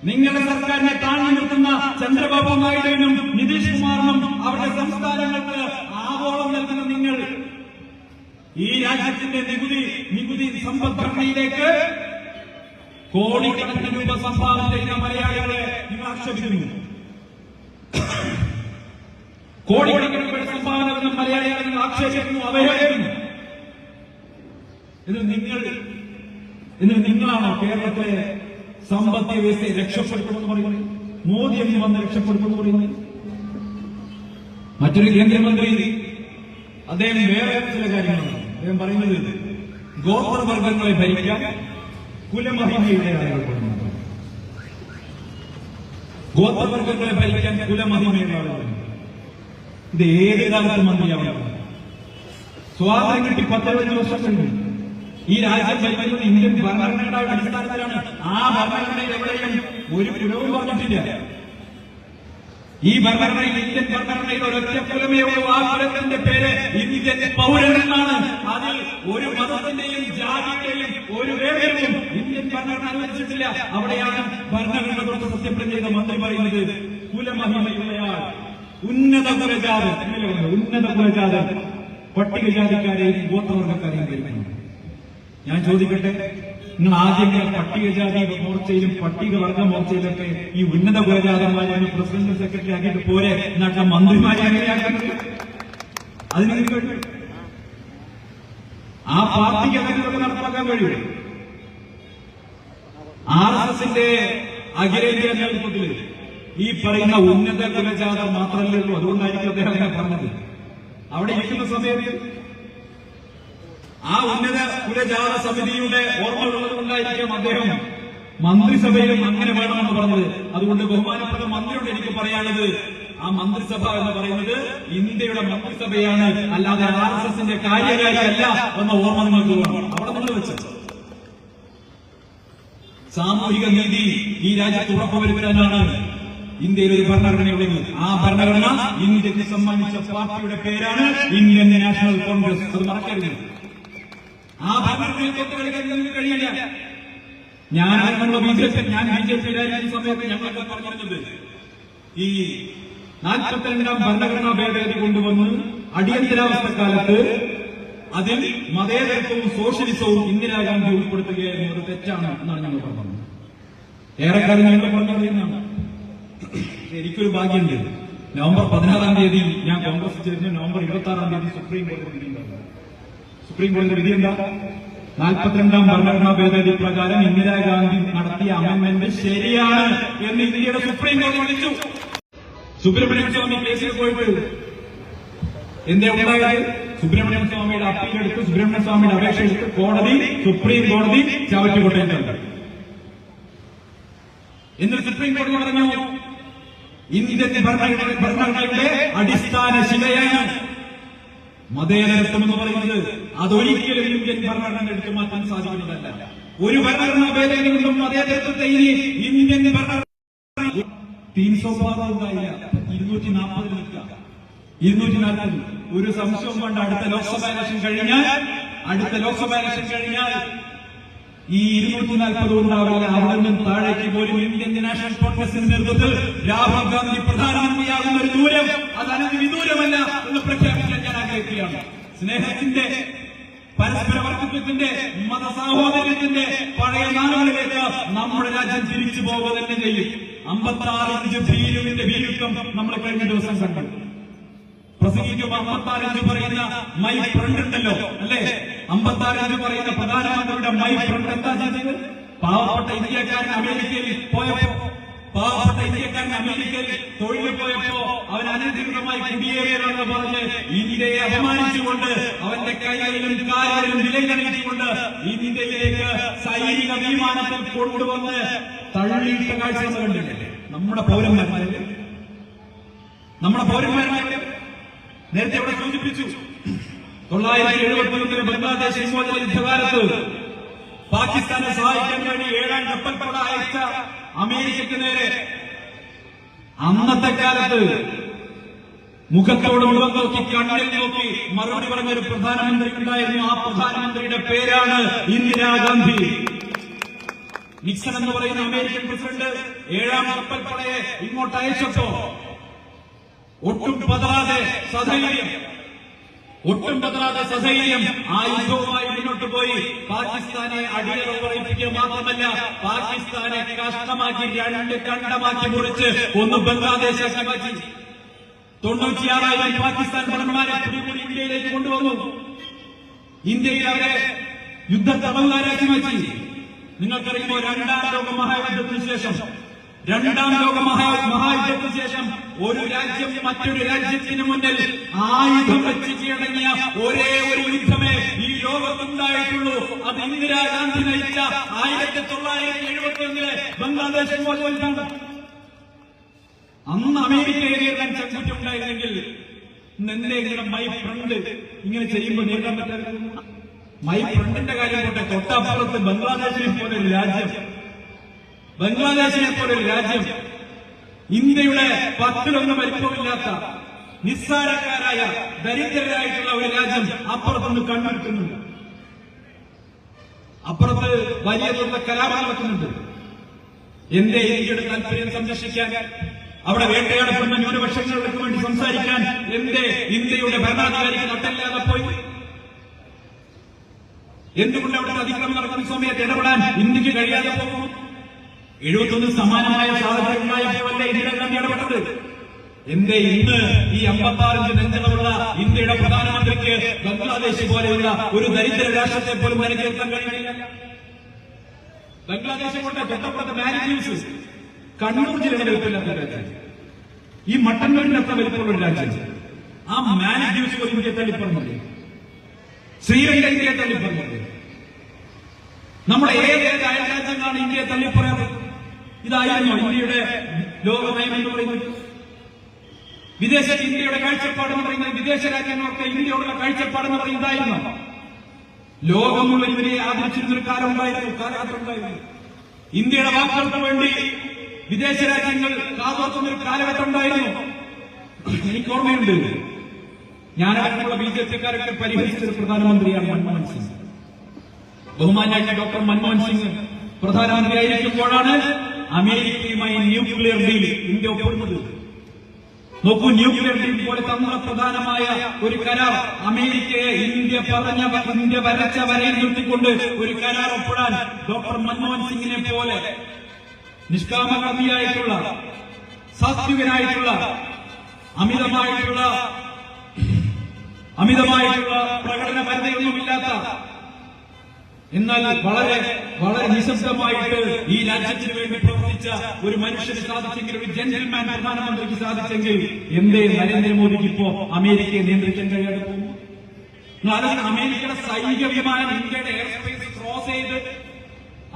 നിങ്ങളുടെ സർക്കാരിനെ താഴ്ന്നു നിർത്തുന്ന ചന്ദ്രബാബു നായിഡുവിനും നിതീഷ് കുമാറിനും അവരുടെ സംസ്ഥാനങ്ങൾക്ക് ആവോളം നൽകുന്ന നിങ്ങൾ ഈ രാജ്യത്തിന്റെ നികുതി സമ്പദ്ഘടനയിലേക്ക് കോടിക്കണക്കിന് രൂപ സംഭാവന ചെയ്യുന്ന മലയാളികളെ നിങ്ങൾ ആക്ഷേപിക്കുന്നു. കോടിക്കണക്കിന് രൂപയുടെ സംഭാവന ചെയ്യുന്ന മലയാളികളെ നിങ്ങൾ ആക്ഷേപിക്കുന്നു, അവഹേളിക്കുന്നു. എന്നിട്ട് നിങ്ങളാണോ കേരളത്തിലെ സാമ്പത്തിക വ്യവസ്ഥയെ രക്ഷപ്പെടുത്തുമെന്ന് പറയുന്നത്? മോദി എന്ന് വന്ന് രക്ഷപ്പെടുത്തുമെന്ന് പറയുന്നത്? മറ്റൊരു കേന്ദ്രമന്ത്രി അദ്ദേഹം വേറെ ചില കാര്യങ്ങളാണ് അദ്ദേഹം പറയുന്നത്. ഗോത്രവർഗങ്ങളെ ഭരിക്കാൻ കുലമഹിമയുടെ ആളുകൾ, ഗോത്രവർഗങ്ങളെ ഭരിക്കാൻ കുലമഹിമയുടെ ആളുകൾ. ഇത് ഏത് കാലത്ത് മന്ത്രിയാവണം? സ്വാതന്ത്ര്യം കിട്ടി 15 വർഷം കഴിഞ്ഞു. ഈ രാജ്യം ഭരിക്കുന്നത് ഇന്ത്യൻ ഭരണഘടനയുടെ അടിസ്ഥാനത്തിലാണ്. ആ ഭരണഘടനയിൽ എവിടെയും ഒരു കുലവും പറഞ്ഞിട്ടില്ല. ഈ ഭരണഘടനയിൽ, ഇന്ത്യൻ ഭരണഘടനയിൽ ഒരൊറ്റ കുലമേ ഉള്ളൂ. ആ കുലത്തിന്റെ പേര് ഇന്ത്യൻ പൗരൻ എന്നാണ്. അതിൽ ഒരു മതത്തിന്റെയും ജാതിയുടെയും ഒരു വേദനയും ഇന്ത്യൻ ഭരണഘടന അനുവദിച്ചിട്ടില്ല. അവിടെയാണ് ഭരണഘടന കുറിച്ച് സത്യപ്രതിജ്ഞ ചെയ്ത മന്ത്രി പറയുന്നത് കുലമഹിമയുള്ളയാൾ, ഉന്നത കുലജാതൻ പട്ടികജാതിക്കാരെയും ഗോത്രവർഗക്കാരെയും ഭരിക്കുന്നു. ഞാൻ ചോദിക്കട്ടെ, നിങ്ങൾ ആദ്യം പട്ടികജാതി മോർച്ചയിലും പട്ടികവർഗ മോർച്ചയിലൊക്കെ ഈ ഉന്നത കുലജാതന്മാരെ പ്രസിഡന്റ് സെക്രട്ടറി ആക്കിയിട്ട് പോരെ നാട്ടിലെ മന്ത്രിമാരെ എങ്ങനെയാക്കുന്നത്? അതിന് കഴിയും. ആ പാർട്ടിക്ക് അങ്ങനെ നടപ്പാക്കാൻ കഴിയും. RSSന്റെ അഖിലേന്ത്യാ നേതൃത്വത്തിൽ ഈ പറയുന്ന ഉന്നത കുലജാതർ മാത്രമല്ലേ ഉള്ളൂ. അതുകൊണ്ടായിരിക്കും അദ്ദേഹം അങ്ങനെ പറഞ്ഞത്. അവിടെ ഇരിക്കുന്ന സമയത്ത് ആ ഉന്നത കുലജാത സമിതിയുടെ ഓർമ്മയുള്ളത് കൊണ്ടായിരിക്കും അദ്ദേഹം മന്ത്രിസഭയിലും അങ്ങനെ വേണമെന്ന് പറഞ്ഞത്. അതുകൊണ്ട് ബഹുമാനപ്പെട്ട മന്ത്രിയോട് എനിക്ക് പറയാനുള്ളത്, ആ മന്ത്രിസഭ എന്ന് പറയുന്നത് ഇന്ത്യയുടെ മന്ത്രിസഭയാണ്, അല്ലാതെ RSSന്റെ കാര്യകാരിയല്ല എന്ന ഓർമ്മ നിങ്ങൾക്ക് വേണം. അവിടെ നിങ്ങൾ വെച്ചത് സാമൂഹിക നീതി ഈ രാജ്യത്ത് ഉറപ്പുവരുത്താനാണ് ഇന്ത്യയിൽ ഒരു ഭരണഘടനയുള്ളത്. ആ ഭരണഘടന ഇന്ത്യക്ക് സമ്മാനിച്ച പാർട്ടിയുടെ പേരാണ് ഇന്ത്യൻ നാഷണൽ കോൺഗ്രസ്. അത് മറക്കരുത്. ആ ഭരണഘടനയിൽ തൊട്ടുകളിക്കാൻ നിങ്ങൾക്ക് കഴിയില്ല. ഞാൻ ബിജെപിയിലായിരുന്ന സമയത്ത് ഞങ്ങളൊക്കെ പറഞ്ഞിരുന്നത് ഈ 42ാം ഭരണഘടനാ ഭേദഗതി കൊണ്ടുവന്ന് അടിയന്തരാവസ്ഥ കാലത്ത് അതിൽ മതേതരത്വവും സോഷ്യലിസവും ഇന്ദിരാഗാന്ധി ഉൾപ്പെടുത്തുകയായിരുന്നു. തെറ്റാണ് എന്നാണ് ഞങ്ങൾ പറഞ്ഞത്. ഏറെക്കാലം ഞങ്ങൾ പറഞ്ഞറിയുന്നതാണ്. എനിക്കൊരു ഭാഗ്യമുണ്ട്. നവംബർ 16-ാം തീയതി ഞാൻ കോൺഗ്രസ് ചേർന്ന് നവംബർ 26-ാം തീയതി സുപ്രീം കോടതി വിധി ഉണ്ടായിരുന്നു. സുപ്രീം കോടതി വിധി എന്താ? 42ാം ഭരണഘടനാ ഭേദഗതി പ്രകാരം ഇന്ദിരാഗാന്ധി നടത്തിയ അമെന്റ്മെന്റ് ശരിയാണ് എന്ന് ഇന്ത്യയുടെ സുപ്രീം കോടതി വിധിച്ചു. സുബ്രഹ്മണ്യം സ്വാമി കേസിൽ പോയിട്ട് എന്തേ ഉണ്ടായത്? സുബ്രഹ്മണ്യ സ്വാമിയുടെ അപ്പീലെടുത്ത്, സുബ്രഹ്മണ്യ സ്വാമിയുടെ അപേക്ഷ എടുത്ത് കോടതി, സുപ്രീം കോടതി ചവറ്റുകൊട്ടയിൽ തന്നു. എന്നിട്ട് സുപ്രീം കോടതി പറഞ്ഞു, ഇന്ത്യൻ ഭരണഘടനയുടെ അടിസ്ഥാന ശിലയാണ് മതേതരത്വം എന്ന് പറയുന്നത്. അതൊരിക്കലും ഇന്ത്യൻ ഭരണഘടന എടുത്തു മാറ്റാൻ സാധിക്കുന്നതല്ല. ഒരു ഭരണഘടനാ ഭേദഗതി കൊണ്ടും മതേതരത്വത്തെ ഇനി ഇന്ത്യൻ ഭരണഘടന 300 ഉണ്ടായില്ല, 240 നിൽക്കുക, 240. ഒരു സംശയം കൊണ്ട് അടുത്ത ലോക്സഭാ ഇലക്ഷൻ കഴിഞ്ഞാൽ ഈ 240 ഉണ്ടാവില്ല. അവിടെ നിന്നും താഴേക്ക് പോലും ഇന്ത്യൻ നാഷണൽ കോൺഗ്രസിന്റെ നേതൃത്വത്തിൽ രാഹുൽ ഗാന്ധി പ്രധാനമന്ത്രിയാകുന്ന ഒരു ദൂരം അത് അനധിവിദൂരമല്ല എന്ന് പ്രഖ്യാപിക്കാൻ ഞാൻ ആഗ്രഹിക്കുകയാണ്. സ്നേഹത്തിന്റെ, പരസ്പര വർത്തിത്വത്തിന്റെ, മതസാഹോദര്യത്തിന്റെ പഴയ നാളുകളിലേക്ക് നമ്മുടെ രാജ്യം തിരിച്ചു പോകുക തന്നെ ചെയ്യും. 56 ഇഞ്ച് ഭീരുവിന്റെ ഭീരുത്വം നമ്മൾ കഴിഞ്ഞ ദിവസം കണ്ടു. പ്രസംഗിക്കുമ്പോൾ 56 ഇഞ്ച് പറയുന്ന മൈ ഫ്രണ്ട് ഉണ്ടല്ലോ, അല്ലേ? 56 ഇഞ്ച് പറയുന്ന പ്രധാനമന്ത്രിയുടെ മൈ ഫ്രണ്ട് എന്താ ചെയ്തത്? പാവപ്പെട്ട ഇന്ത്യക്കാരൻ അമേരിക്കയിൽ തൊഴിൽ പോയപ്പോ അവൻ അനധികൃതമായി കുടിയേറിയതെന്ന് പറഞ്ഞ് ഇന്ത്യയെ അപമാനിച്ചുകൊണ്ട് അവന്റെ കൈകളിലും കാലുകളിലും വിലയിലണിയിച്ചുകൊണ്ട് ഇന്ത്യയിലേക്ക് സൈനിക വിമാനത്തിൽ കൊണ്ടുവന്ന് തള്ളിയിട്ട കാഴ്ച കണ്ടില്ലേ? നമ്മുടെ പൗരന്മാരെ നേരത്തെ ഇവിടെ സൂചിപ്പിച്ചു. 971 ബംഗ്ലാദേശ് വിമോചന യുദ്ധകാലത്ത് പാകിസ്ഥാനെ സഹായിക്കാൻ വേണ്ടി 7 കപ്പൽപ്പട അയച്ച അമേരിക്കയ്ക്ക് നേരെ അന്നത്തെ കാലത്ത് മുഖത്തോട് മുഖം നോക്കി, കണ്ണിൽ നോക്കി മറുപടി പറഞ്ഞൊരു പ്രധാനമന്ത്രി ഉണ്ടായിരുന്നു. ആ പ്രധാനമന്ത്രിയുടെ പേരാണ് ഇന്ദിരാഗാന്ധി. നിക്സൺ എന്ന് പറയുന്ന അമേരിക്കൻ പ്രസിഡന്റ് 7 കപ്പൽപ്പടയെ ഇങ്ങോട്ട് അയച്ചപ്പോ ഒട്ടും പതറാതെ സധൈര്യം ആ യുദ്ധവുമായി മുന്നോട്ട് പോയി പാകിസ്ഥാനെ അടിയറയിപ്പിക്കുക മാത്രമല്ല, പാകിസ്ഥാനെ കഷ്ടമാക്കി 2 ഖണ്ഡമാക്കി മുറിച്ച് ഒന്ന് ബംഗ്ലാദേശാക്കി മാറ്റി. 96,000 പാകിസ്ഥാൻ ഭടന്മാരെ പിടികൂടി ഇന്ത്യയിലേക്ക് കൊണ്ടുവന്നു. ഇന്ത്യയിൽ അവരെ യുദ്ധത്തടവുകാരാക്കി മാറ്റി. നിങ്ങൾക്കറിയുമ്പോൾ രണ്ടാം ലോക മഹായുദ്ധത്തിന് ശേഷം ഒരു രാജ്യം മറ്റൊരു രാജ്യത്തിന് മുന്നിൽ ആയുധം വെച്ച് കീഴടങ്ങിയ ഒരേ ഒരു യുദ്ധമേ ഈ ലോകത്തുണ്ടായിട്ടുള്ളൂ. അത് ഇന്ദിരാഗാന്ധി നയിച്ച 1971 ബംഗ്ലാദേശ് വിമോചനമാണ്. അന്ന് അമേരിക്കയെ നേരിടാൻ ചങ്കുറ്റുണ്ടായിരുന്നെങ്കിൽ എന്തെങ്കിലും മൈ ഫ്രണ്ട് ഇങ്ങനെ ചെയ്യുമ്പോൾ നേരിടാൻ പറ്റാതെ. മൈ ഫ്രണ്ടിന്റെ കാര്യം പോട്ടെ, തൊട്ടപ്പുറത്ത് ബംഗ്ലാദേശിനെ പോലെ ഒരു രാജ്യം, ഇന്ത്യയുടെ 10-1 വലിപ്പമില്ലാത്ത നിസ്സാരക്കാരായ ദരിദ്രരായിട്ടുള്ള ഒരു രാജ്യം അപ്പുറത്തുനിന്ന് കണ്ടുപിടിക്കുന്നുണ്ട്. അപ്പുറത്ത് വലിയ തോതിലുള്ള കലാപം നടക്കുന്നുണ്ട്. എന്റെ ഇന്ത്യയുടെ താല്പര്യം സംരക്ഷിക്കാൻ, അവിടെ വേട്ടയാടപ്പെടുന്ന ന്യൂനപക്ഷങ്ങൾക്ക് വേണ്ടി സംസാരിക്കാൻ എന്റെ ഇന്ത്യയുടെ ഭരണാധികാരിക്ക് നട്ടല്ലാതെ പോയി? എന്തുകൊണ്ട് അവിടെ അതിക്രമം നടക്കുന്ന സമയത്ത് ഇടപെടാൻ ഇന്ത്യക്ക് കഴിയാതെ പോകുന്നു? 71 സമാനമായ സാഹചര്യമുണ്ടായപ്പോഴല്ലേ ഇന്ദിരാഗാന്ധി ഇടപെട്ടത്? എന്തേ ഇന്ന് ഈ 56 ഇഞ്ച് നെഞ്ചളവുള്ള ഇന്ത്യയുടെ പ്രധാനമന്ത്രിക്ക് ബംഗ്ലാദേശ് പോലെയുള്ള ഒരു ദരിദ്ര രാഷ്ട്രത്തെ പോലും നിലനിർത്താൻ കഴിയില്ല? ബംഗ്ലാദേശ് കൊണ്ട് തൊട്ടപ്പുറത്ത് മാലിദ്വീപ്സ്, കണ്ണൂർ ജില്ലയുടെ വലിപ്പമില്ലാത്ത രാജ്യം, ഈ മട്ടന്നൂരിന്റെ അത്ര വലിപ്പമുള്ള ഒരു രാജ്യം. ആ മാലിദ്വീപ്സ് പോലും ഇന്ത്യയെ തള്ളിപ്പറഞ്ഞില്ലേ? ശ്രീലങ്ക ഇന്ത്യയെ തള്ളിപ്പറഞ്ഞില്ലേ? നമ്മുടെ ഏത് അയൽരാജ്യങ്ങളാണ് ഇന്ത്യയെ തള്ളിപ്പറയാറ്? ഇതായിരുന്നു ഇന്ത്യയുടെ ലോകനയം എന്ന് പറയുന്നത്. വിദേശത്ത് ഇന്ത്യയുടെ കാഴ്ചപ്പാടെന്ന് പറയുന്നത്, വിദേശ രാജ്യങ്ങളൊക്കെ ഇന്ത്യയോടുള്ള കാഴ്ചപ്പാടെന്ന് പറയുന്നതായിരുന്നു. ലോകം മുഴുവൻ ഇവരെ ആദരിച്ചിരുന്നൊരു കാലഘട്ടമുണ്ടായിരുന്നു. ഇന്ത്യയുടെ വാക്കുകൾക്ക് വേണ്ടി വിദേശ രാജ്യങ്ങൾ കാതോർത്തുന്നൊരു കാലഘട്ടം ഉണ്ടായിരുന്നു. എനിക്ക് ഓർമ്മയുണ്ട്, ഞാനടക്കമുള്ള BJP-ക്കാരൊക്കെ പരിഹരിച്ചൊരു പ്രധാനമന്ത്രിയാണ് മൻമോഹൻ സിംഗ്. ബഹുമാന്യ ഡോക്ടർ മൻമോഹൻ സിംഗ് പ്രധാനമന്ത്രിയായിരിക്കുമ്പോഴാണ് അമേരിക്കയുമായി ന്യൂക്ലിയർ ഡീൽ ഇന്ത്യ ഒപ്പിടുന്നത്. നോക്കൂ, ന്യൂക്ലിയർ ഡീൽ പോലെ തന്ത്രപ്രധാനമായ ഒരു കരാർ അമേരിക്കയെ ഇന്ത്യ വരച്ച വരയിൽ നിർത്തിക്കൊണ്ട് ഒരു കരാർ ഒപ്പിടാൻ ഡോക്ടർ മൻമോഹൻ സിംഗിനെ പോലെ നിഷ്കാമകർമ്മിയായിട്ടുള്ള, സാത്വികനായിട്ടുള്ള, അമിതമായിട്ടുള്ള പ്രകടനപരതയൊന്നുമില്ലാത്ത, എന്നാൽ വളരെ വളരെ നിശബ്ദമായിട്ട് ഈ രാജ്യത്തിന് വേണ്ടി പ്രവർത്തിച്ച പ്രവർത്തിച്ച ഒരു മനുഷ്യന് സാധിച്ചെങ്കിൽ, ഒരു ജെന്റിൽമാൻ പ്രധാനമന്ത്രിക്ക് സാധിച്ചെങ്കിൽ, എന്തേ നരേന്ദ്രമോദിക്ക് ഇപ്പോ അമേരിക്കയെ നിയന്ത്രിക്കാൻ കഴിയാതെ പോകുന്നു? അതായത് അമേരിക്കയുടെ സൈനിക വിമാനം ഇന്ത്യയുടെ എയർ സ്പേസ് ക്രോസ് ചെയ്ത്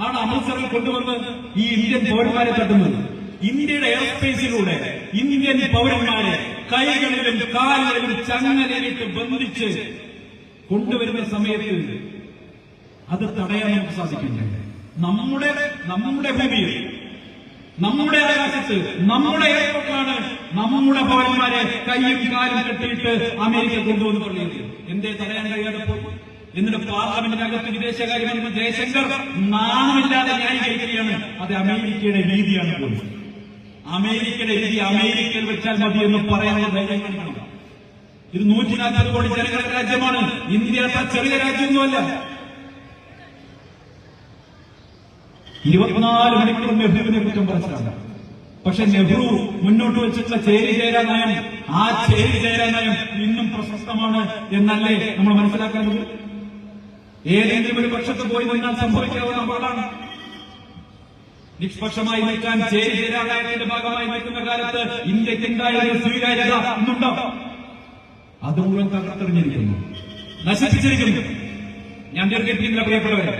ആണ് അമൃത്സറിൽ കൊണ്ടുവന്ന് ഈ ഇന്ത്യൻ പൗരന്മാരെ തട്ടുന്നത്. ഇന്ത്യയുടെ എയർ സ്പേസിലൂടെ ഇന്ത്യൻ പൗരന്മാരെ കൈകളിലും കാലുകളിലും ചങ്ങലയിട്ട് ബന്ധിച്ച് കൊണ്ടുവരുന്ന സമയത്ത് അത് തടയാൻ നമുക്ക് സാധിക്കുന്നില്ല. നമ്മുടെ ഭൂമിയിൽ, നമ്മുടെ ആകാശത്ത്, നമ്മുടെ എയർപോർട്ടിലാണ് നമ്മുടെ പൗരന്മാരെ കൈയും കാലും കെട്ടിയിട്ട് അമേരിക്ക കൊണ്ടുവന്ന് പറയുന്നത്. എന്തേ തടയാൻ കഴിയാതെ പോയി? എന്നിട്ട് പാർലമെന്റിനകത്ത് വിദേശകാര്യമന്ത്രി ജയശങ്കർ നാണമില്ലാതെ ന്യായീകരിക്കുകയാണ്, അത് അമേരിക്കയുടെ രീതിയാണ് പോലും. അമേരിക്കയുടെ രീതി അമേരിക്കയിൽ വെച്ചാൽ മതി എന്ന് പറയാനുള്ള ധൈര്യം കാണിക്കണം. ഇത് 140 കോടി ജനങ്ങളുടെ രാജ്യമാണ്. ഇന്ത്യ അത്ര ചെറിയ രാജ്യമൊന്നുമല്ല. 24 മണിക്കൂർ നെഹ്റുവിനെ കുറ്റം പറച്ചിലാണ്. പക്ഷെ നെഹ്റു മുന്നോട്ട് വെച്ചിട്ടുള്ള ചേരി ചേരാ നയം, ആ ചേരി ചേരാ നയം ഇന്നും പ്രശസ്തമാണ് എന്നല്ലേ നമ്മൾ മനസ്സിലാക്കേണ്ടത്? ഏതെങ്കിലും ഒരു പക്ഷത്ത് പോയി നിന്നാൽ സംഭവിക്കാവുന്ന അപകടമാണ്. നിഷ്പക്ഷമായി നിൽക്കാൻ ചേരി ചേരാ നയത്തിന്റെ ഭാഗമായി നിൽക്കുന്ന കാലത്ത് ഇന്ത്യക്ക് ഉണ്ടായിരുന്ന സ്വീകാര്യത ഇന്നുണ്ടോ? അത് മുഴുവൻ തകർത്തെറിഞ്ഞിരിക്കുന്നു, നശിപ്പിച്ചിരിക്കുന്നു. ഞാൻ ദീർഘിപ്പിക്കുന്ന പ്രിയപ്പെട്ടവരെ,